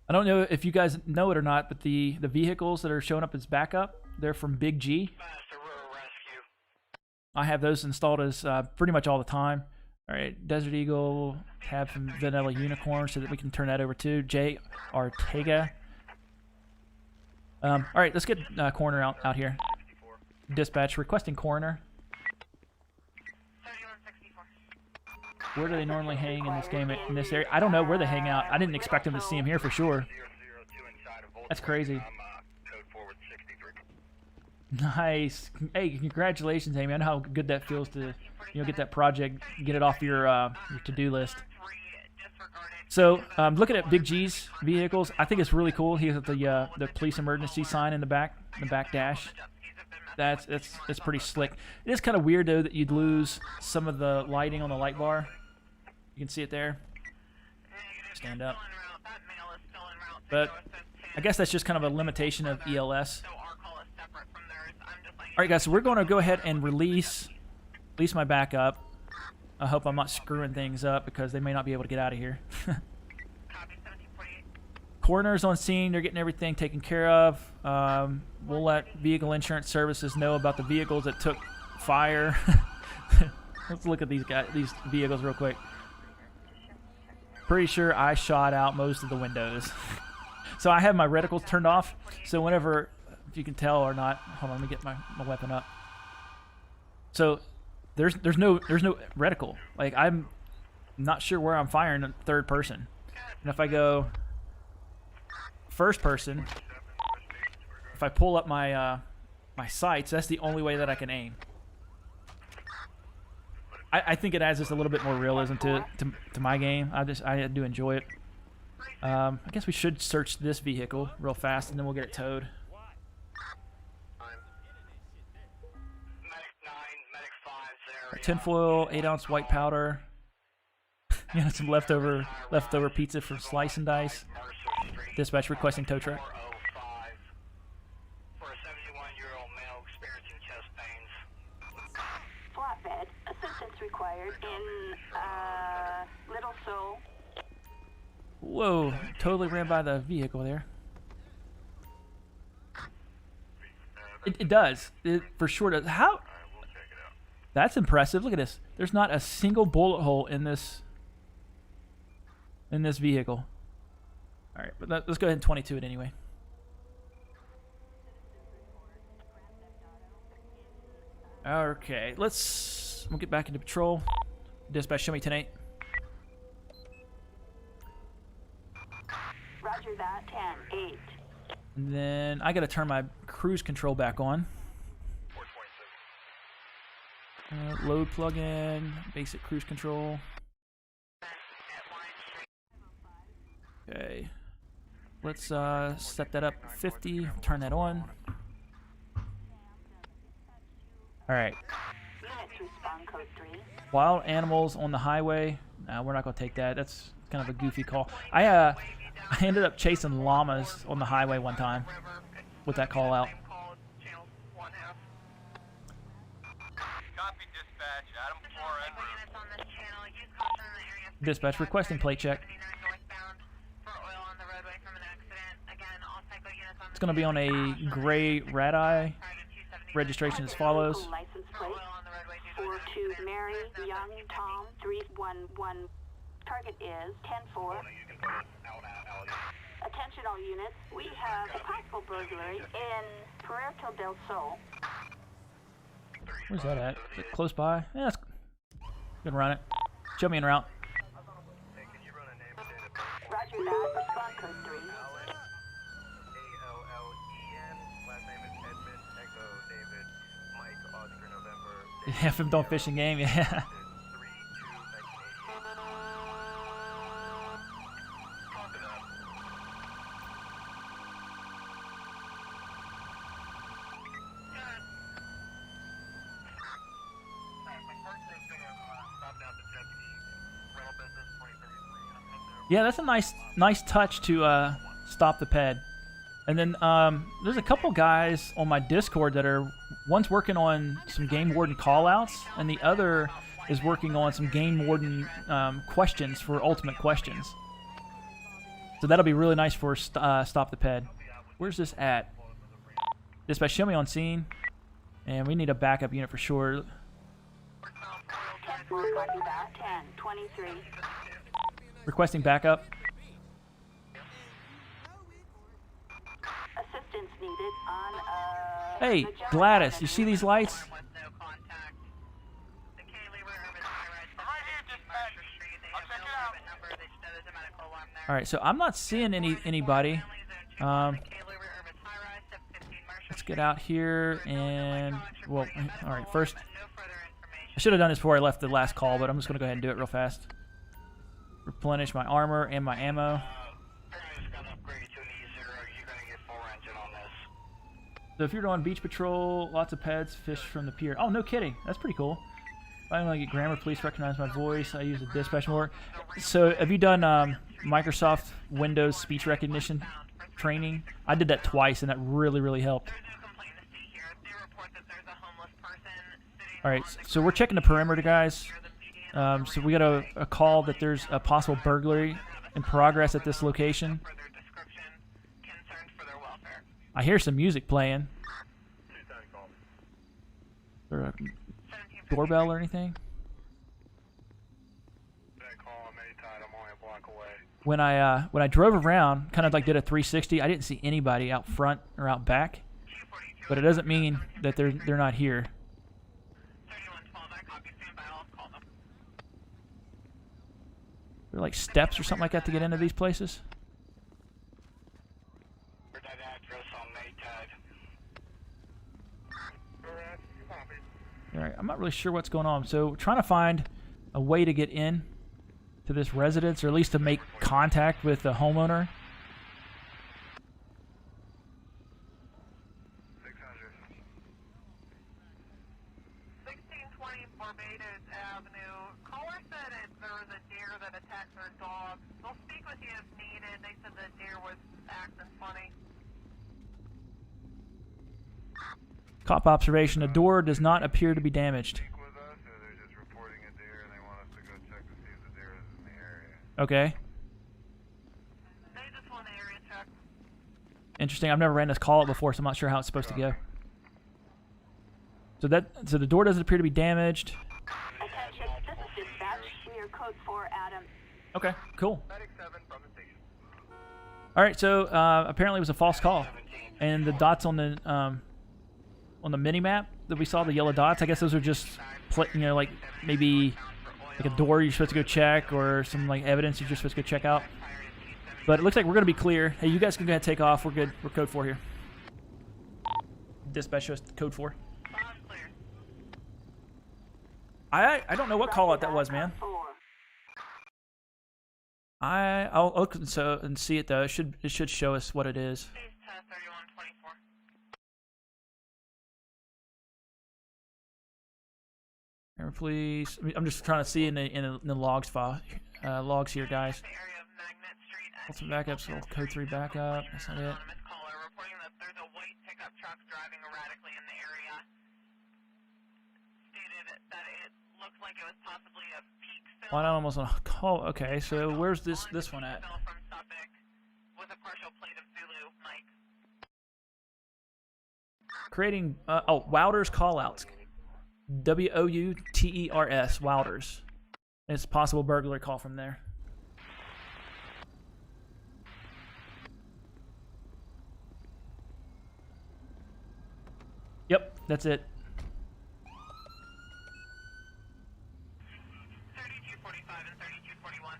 [SPEAKER 4] I don't know if you guys know it or not, but the vehicles that are showing up as backup, they're from Big G.
[SPEAKER 2] Faster Rural Rescue.
[SPEAKER 4] I have those installed as pretty much all the time. All right, Desert Eagle, have some Vanilla Unicorn so that we can turn that over to J. Ortega. All right, let's get coroner out here. Dispatch requesting coroner.
[SPEAKER 1] 3164.
[SPEAKER 4] Where do they normally hang in this game in this area? I don't know where they hang out. I didn't expect them to see him here for sure. That's crazy.
[SPEAKER 2] Code forward 63.
[SPEAKER 4] Nice. Hey, congratulations, Amy. I know how good that feels to, get that project, get it off your to-do list. So, looking at Big G's vehicles, I think it's really cool. He has the police emergency sign in the back dash. That's pretty slick. It is kind of weird though that you'd lose some of the lighting on the light bar. You can see it there. Stand up. But I guess that's just kind of a limitation of ELS. All right, guys. So we're going to go ahead and release my backup. I hope I'm not screwing things up because they may not be able to get out of here. Coroner's on scene. They're getting everything taken care of. We'll let Vehicle Insurance Services know about the vehicles that took fire. Let's look at these vehicles real quick. Pretty sure I shot out most of the windows. So I have my reticles turned off. So whenever, if you can tell or not, hold on, let me get my weapon up. So there's no reticle. Like, I'm not sure where I'm firing in third person. And if I go first person, if I pull up my my sights, that's the only way that I can aim. I think it adds just a little bit more realism to my game. I do enjoy it. I guess we should search this vehicle real fast, and then we'll get it towed. Tinfoil, 8-ounce white powder. Some leftover pizza from Slice and Dice. Dispatch requesting tow truck.
[SPEAKER 2] For a 71-year-old male experiencing chest pains.
[SPEAKER 6] Flatbed. Assistance required in, Little Seoul.
[SPEAKER 4] Whoa, totally ran by the vehicle there. It does. It for sure does. How? That's impressive. Look at this. There's not a single bullet hole in this vehicle. All right, but let's go ahead and 22 it anyway. Okay, we'll get back into patrol. Dispatch, show me 10-8.
[SPEAKER 6] Roger that, 10-8.
[SPEAKER 4] And then I gotta turn my cruise control back on. Load plug-in, basic cruise control. Okay, let's set that up 50. Turn that on. All right.
[SPEAKER 6] Units respond code 3.
[SPEAKER 4] Wild animals on the highway. No, we're not gonna take that. That's kind of a goofy call. I ended up chasing llamas on the highway one time with that call out.
[SPEAKER 7] Copy dispatch. Adam 4 en route.
[SPEAKER 4] Dispatch requesting plate check. It's going to be on a gray red eye. Registration as follows.
[SPEAKER 6] License plate 42 Mary Young Tom 311. Target is 10-4. Attention all units. We have a possible burglary in Puerto del Sol.
[SPEAKER 4] Where's that at? Is it close by? Yeah, that's good. Run it. Show me en route.
[SPEAKER 6] Roger that. Respond code 3.
[SPEAKER 5] Allen, A-L-L-E-N. Last name is Edmund, Echo, David, Mike, Oscar, November.
[SPEAKER 4] Half of them don't fish in game, yeah.
[SPEAKER 5] 3-2-19.
[SPEAKER 4] Yeah, that's a nice touch to stop the ped. And then there's a couple guys on my Discord that are, one's working on some game warden callouts, and the other is working on some game warden questions for ultimate questions. So that'll be really nice for Stop the Ped. Where's this at? Dispatch, show me on scene. And we need a backup unit for sure.
[SPEAKER 6] 10-23.
[SPEAKER 4] Requesting backup.
[SPEAKER 6] Assistance needed on
[SPEAKER 4] Hey, Gladys, you see these lights?
[SPEAKER 7] I'm right here, dispatch. I'll check it out.
[SPEAKER 4] Alright, so I'm not seeing anybody. Let's get out here and, well, alright, first, I should have done this before I left the last call, but I'm just going to go ahead and do it real fast. Replenish my armor and my ammo. So if you're doing beach patrol, lots of pets, fish from the pier. Oh, no kidding. That's pretty cool. I want to get grammar, please recognize my voice. I use the dispatch more. So have you done Microsoft Windows speech recognition training? I did that twice, and that really helped. Alright, so we're checking the perimeter, guys. So we got a call that there's a possible burglary in progress at this location. I hear some music playing. Is there a doorbell or anything? When I drove around, kind of like did a 360, I didn't see anybody out front or out back. But it doesn't mean that they're not here. There like steps or something like that to get into these places. Alright, I'm not really sure what's going on. So we're trying to find a way to get in to this residence, or at least to make contact with the homeowner.
[SPEAKER 1] 1620 Barbados Avenue. Caller said there was a deer that attacked their dog. They'll speak with you if needed. They said the deer was acting funny.
[SPEAKER 4] Cop observation. The door does not appear to be damaged. Okay.
[SPEAKER 1] They just want an area check.
[SPEAKER 4] Interesting. I've never ran this call up before, so I'm not sure how it's supposed to go. So the door doesn't appear to be damaged.
[SPEAKER 6] Attention, this is dispatch. We are code 4 Adam.
[SPEAKER 4] Okay, cool. All right, so apparently it was a false call, and the dots on the mini map that we saw, the yellow dots, I guess those are just like maybe like a door you're supposed to go check, or some like evidence you're just supposed to go check out. But it looks like we're gonna be clear. Hey, you guys can go ahead and take off. We're good. We're code 4 here. Dispatch shows code 4. I don't know what call out that was, man. I'll look and see it though. It should show us what it is. Camera, please. I'm just trying to see in the logs file, logs here, guys. Ultimate backup, so code 3 backup. That's not it. Why not almost on a call? Okay, so where's this one at? Creating Wouters callouts. WOUTERS, Wouters. It's a possible burglary call from there. Yep, that's it.
[SPEAKER 1] 3245 and 3241.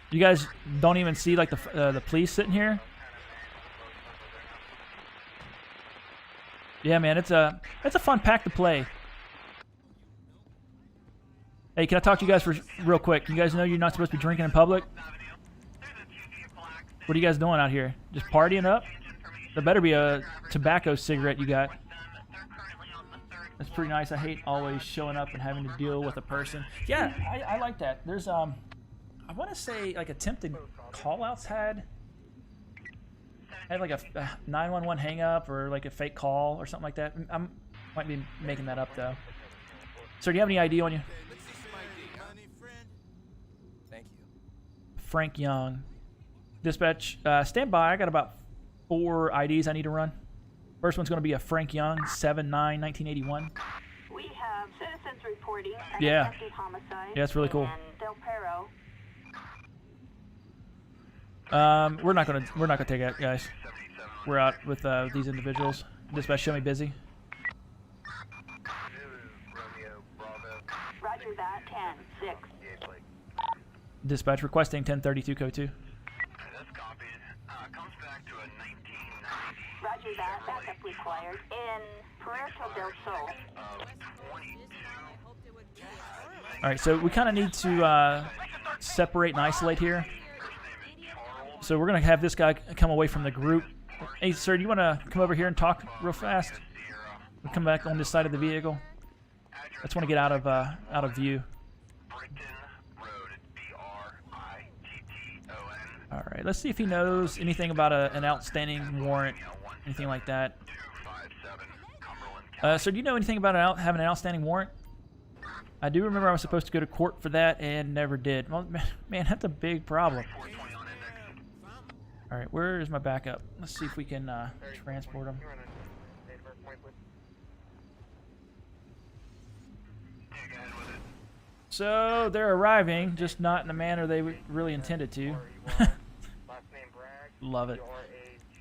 [SPEAKER 4] You guys don't even see like the police sitting here? Yeah, man, it's a fun pack to play. Hey, can I talk to you guys for real quick? You guys know you're not supposed to be drinking in public? What are you guys doing out here? Just partying up? There better be a tobacco cigarette you got. That's pretty nice. I hate always showing up and having to deal with a person. Yeah, I like that. There's I want to say like attempted call-outs had like a 911 hang-up or like a fake call or something like that. I might be making that up though. Sir, do you have any ID on you?
[SPEAKER 3] Thank you.
[SPEAKER 4] Frank Young. Dispatch, stand by. I got about 4 IDs I need to run. First one's going to be a Frank Young, 7/9/1981.
[SPEAKER 6] We have citizens reporting an
[SPEAKER 4] Yeah.
[SPEAKER 6] attempted homicide.
[SPEAKER 4] Yeah, that's really cool.
[SPEAKER 6] in Del Perro.
[SPEAKER 4] We're not gonna take it, guys. We're out with these individuals. Dispatch, show me busy.
[SPEAKER 6] Roger that. 10-6.
[SPEAKER 4] Dispatch requesting 1032 code 2.
[SPEAKER 2] That's copied. Comes back to a 1990
[SPEAKER 6] Roger that. Backup required in Puerto del Sol.
[SPEAKER 2] of 22.
[SPEAKER 4] All right, so we kind of need to separate and isolate here. So we're gonna have this guy come away from the group. Hey, sir, do you want to come over here and talk real fast? We'll come back on this side of the vehicle. I just want to get out of view.
[SPEAKER 2] Britton Road, BRITTON.
[SPEAKER 4] All right, let's see if he knows anything about an outstanding warrant, anything like that.
[SPEAKER 2] 257 Cumberland.
[SPEAKER 4] Sir, do you know anything about having an outstanding warrant? I do remember I was supposed to go to court for that and never did. Well, man, that's a big problem.
[SPEAKER 2] 420 on index.
[SPEAKER 4] All right, where is my backup? Let's see if we can transport him.
[SPEAKER 2] Yeah, go ahead with it.
[SPEAKER 4] So they're arriving, just not in the manner they really intended to.
[SPEAKER 5] Last name Bragg.
[SPEAKER 4] Love it.
[SPEAKER 5] BRAGG.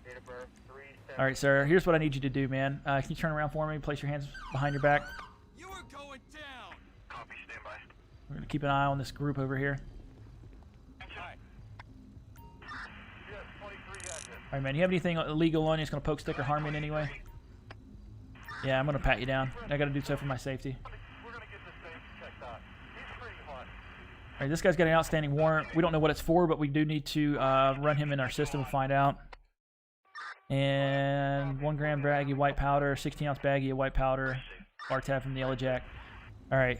[SPEAKER 5] Date of birth 3/7.
[SPEAKER 4] All right, sir. Here's what I need you to do, man. Can you turn around for me? Place your hands behind your back.
[SPEAKER 3] You are going down.
[SPEAKER 2] Copy, stand by.
[SPEAKER 4] We're gonna keep an eye on this group over here.
[SPEAKER 5] Yes, 23 got this.
[SPEAKER 4] All right, man. You have anything illegal on you? It's gonna poke, stick, or harm you in any way? Yeah, I'm gonna pat you down. I gotta do so for my safety.
[SPEAKER 5] We're gonna get this thing checked out. He's pretty hot.
[SPEAKER 4] All right, this guy's got an outstanding warrant. We don't know what it's for, but we do need to run him in our system and find out. And 1 gram baggie of white powder, 16-ounce baggie of white powder, bar tab from the Yellow Jack. All right,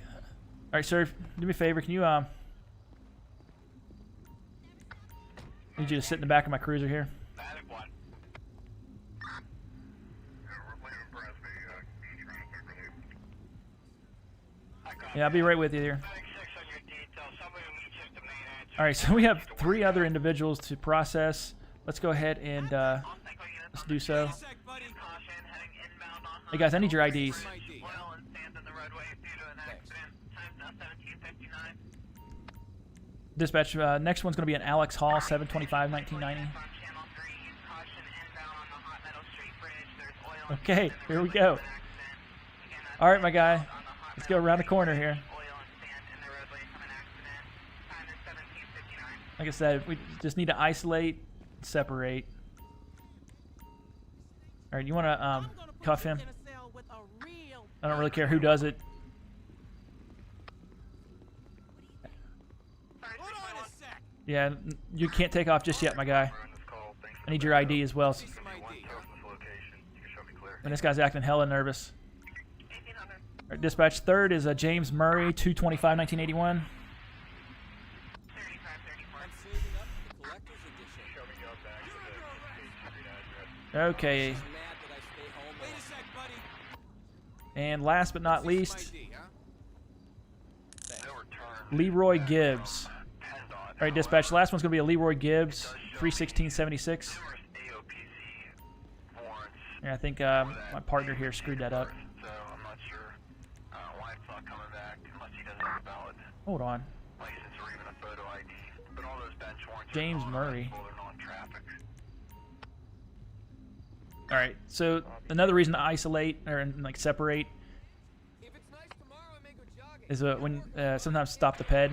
[SPEAKER 4] sir. Do me a favor. Can you need you to sit in the back of my cruiser here?
[SPEAKER 2] Attic 1.
[SPEAKER 4] Yeah, I'll be right with you here.
[SPEAKER 2] 6 on your detail. Somebody will meet you at the main entrance.
[SPEAKER 4] All right, so we have 3 other individuals to process. Let's go ahead and let's do so.
[SPEAKER 3] Sec, buddy.
[SPEAKER 2] Caution, heading inbound on
[SPEAKER 4] Hey guys, I need your IDs.
[SPEAKER 3] ID.
[SPEAKER 2] oil and sand on the roadway due to an accident. Time's now 17:59.
[SPEAKER 4] Dispatch, next one's going to be an Alex Hall, 7/25/1990.
[SPEAKER 2] On Channel 3, caution inbound on the Hot Meadow Street Bridge. There's oil and
[SPEAKER 4] Okay,
[SPEAKER 2] sand
[SPEAKER 4] here we
[SPEAKER 2] in the
[SPEAKER 4] go.
[SPEAKER 2] roadway accident. Again,
[SPEAKER 4] All right, my guy.
[SPEAKER 2] on the Hot
[SPEAKER 4] Let's go
[SPEAKER 2] Meadow
[SPEAKER 4] around the
[SPEAKER 2] Street
[SPEAKER 4] corner
[SPEAKER 2] Bridge,
[SPEAKER 4] here.
[SPEAKER 2] Oil and sand in the roadway from an accident. Time is 17:59.
[SPEAKER 4] Like I said, we just need to isolate, separate. All right, you want to cuff him? I don't really care who does it.
[SPEAKER 3] Hold on a sec.
[SPEAKER 4] Yeah, you can't take off just yet, my guy.
[SPEAKER 2] We're on this call. Thanks
[SPEAKER 4] I need your ID as well.
[SPEAKER 3] See some ID.
[SPEAKER 2] from this location. You show me clear.
[SPEAKER 4] And this guy's acting hella nervous.
[SPEAKER 2] 1800.
[SPEAKER 4] All right, dispatch, third is James Murray, 2/25/1981.
[SPEAKER 2] 3534.
[SPEAKER 3] I'm saving up for the collector's edition.
[SPEAKER 5] Show me your back to the street address.
[SPEAKER 4] Okay,
[SPEAKER 3] Mad that I stay home. Wait a sec, buddy.
[SPEAKER 4] and last but not
[SPEAKER 3] See some
[SPEAKER 4] least,
[SPEAKER 3] ID, huh?
[SPEAKER 2] No return.
[SPEAKER 4] Leroy Gibbs.
[SPEAKER 2] Depends on
[SPEAKER 4] All right, dispatch, last one's going to be a Leroy Gibbs, 3/16/76.
[SPEAKER 2] numerous AOPC warrants.
[SPEAKER 4] Yeah, I think my partner here screwed that up.
[SPEAKER 2] So I'm not sure why it's not coming back unless he doesn't have a valid
[SPEAKER 4] Hold on.
[SPEAKER 2] license or even a photo ID. But all those bench warrants
[SPEAKER 4] James
[SPEAKER 2] are
[SPEAKER 4] Murray.
[SPEAKER 2] non-traffic. They're non-traffic.
[SPEAKER 4] All right, so another reason to isolate or like separate
[SPEAKER 3] If it's nice tomorrow, I may go jogging.
[SPEAKER 4] is when sometimes stop the ped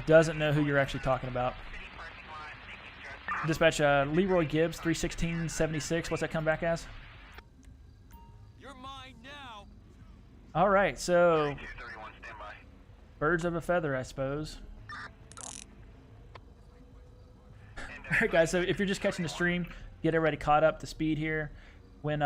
[SPEAKER 4] doesn't know who you're actually talking about. Dispatch, Leroy Gibbs, 3/16/76. What's that come back as?
[SPEAKER 3] You're mine now.
[SPEAKER 4] All right, so
[SPEAKER 2] 231, stand by.
[SPEAKER 4] birds of a feather, I suppose. All right, guys. So if you're just catching the stream, get everybody caught up to speed here. When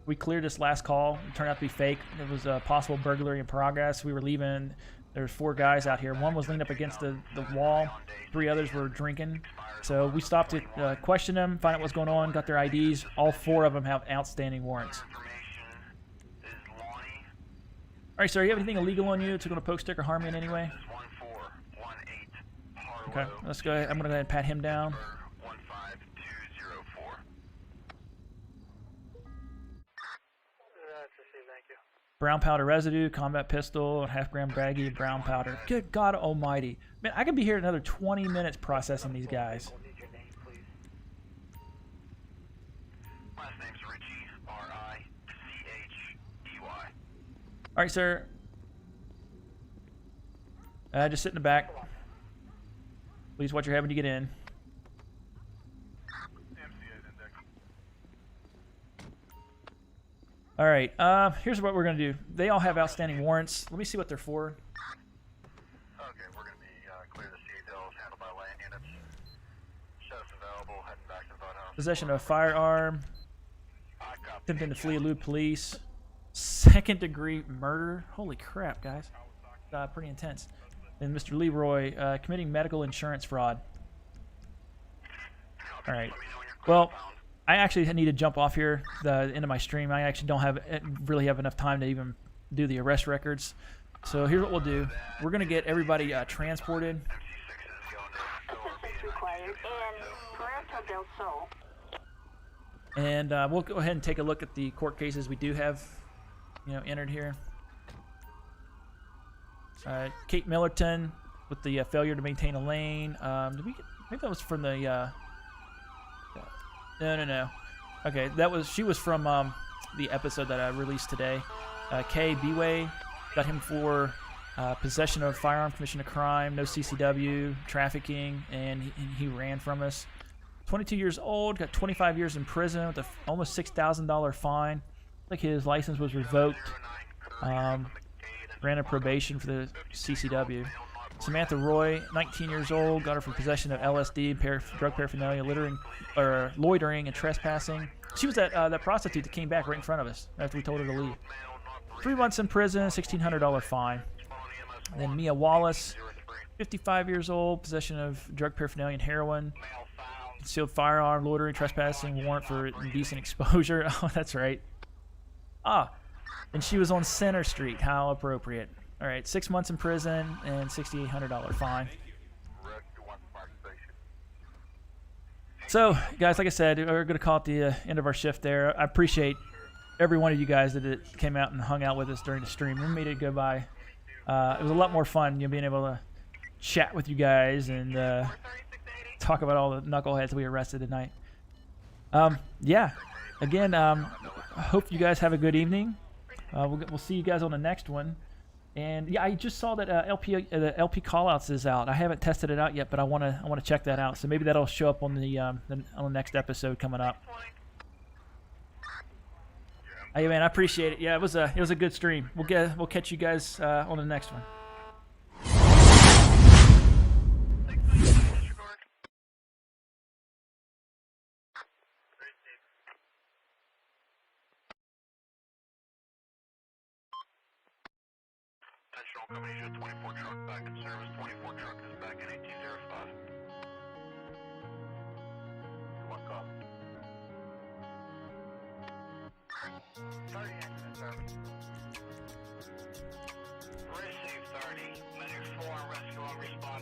[SPEAKER 4] we cleared this last call, it turned out to be fake. It was a possible burglary in progress. We were leaving There's 4 guys out here. One was leaned up against the wall. 3 others were drinking. So we stopped to question them, find out what's going on, got their IDs. All 4 of them have outstanding warrants. All right, sir, you have anything illegal on you that's going to poke, stick, or harm you in any way? Okay, let's go ahead. I'm going to go ahead and pat him down. Brown powder residue, combat pistol, a half-gram baggie of brown powder. Good God almighty. Man, I could be here another 20 minutes processing these guys.
[SPEAKER 2] Last name's Richie, R-I-C-H-E-Y.
[SPEAKER 4] All right, sir. Just sit in the back. Please watch your head when you get in. All right, here's what we're going to do. They all have outstanding warrants. Let me see what they're for.
[SPEAKER 5] Okay, we're going to be clear to see those handled by land units. Chefs available, heading back to the boathouse.
[SPEAKER 4] Possession of a firearm. Attempting to flee, elude police. 2nd-degree murder. Holy crap, guys. Pretty intense. And Mr. Leroy, committing medical insurance fraud. All right. Well, I actually need to jump off here, the end of my stream. I actually don't really have enough time to even do the arrest records. So here's what we'll do. We're going to get everybody transported.
[SPEAKER 6] Assistance required in Puerto del Sol.
[SPEAKER 4] And we'll go ahead and take a look at the court cases we do have, entered here. Kate Millerton with the failure to maintain a lane. Maybe that was from the... No. Okay, she was from the episode that I released today. Kay Beway, got him for possession of a firearm, commission of crime, no CCW, trafficking, and he ran from us. 22 years old, got 25 years in prison with a almost $6,000 fine. Like his license was revoked. Granted probation for the CCW. Samantha Roy, 19 years old, got her for possession of LSD, drug paraphernalia, loitering, and trespassing. She was that prostitute that came back right in front of us after we told her to leave. 3 months in prison, $1,600 fine. And then Mia Wallace, 55 years old, possession of drug paraphernalia and heroin, concealed firearm, loitering, trespassing, warrant for indecent exposure. Oh, that's right. And she was on Center Street. How appropriate. All right, 6 months in prison and $6,800 fine. So, guys, like I said, we're going to call it the end of our shift there. I appreciate every one of you guys that came out and hung out with us during the stream. We made it go by. It was a lot more fun, being able to chat with you guys and talk about all the knuckleheads we arrested tonight. Yeah, again, hope you guys have a good evening. We'll see you guys on the next one. And yeah, I just saw that the LP callouts is out. I haven't tested it out yet, but I want to check that out. So maybe that'll show up on the next episode coming up. Hey man, I appreciate it. Yeah, it was a good stream. We'll catch you guys on the next one.
[SPEAKER 5] Company show 24 truck back in service. 24 truck is back in 1805. One call. 30 in service.
[SPEAKER 2] Receive 30. Medic 4 rescue on response.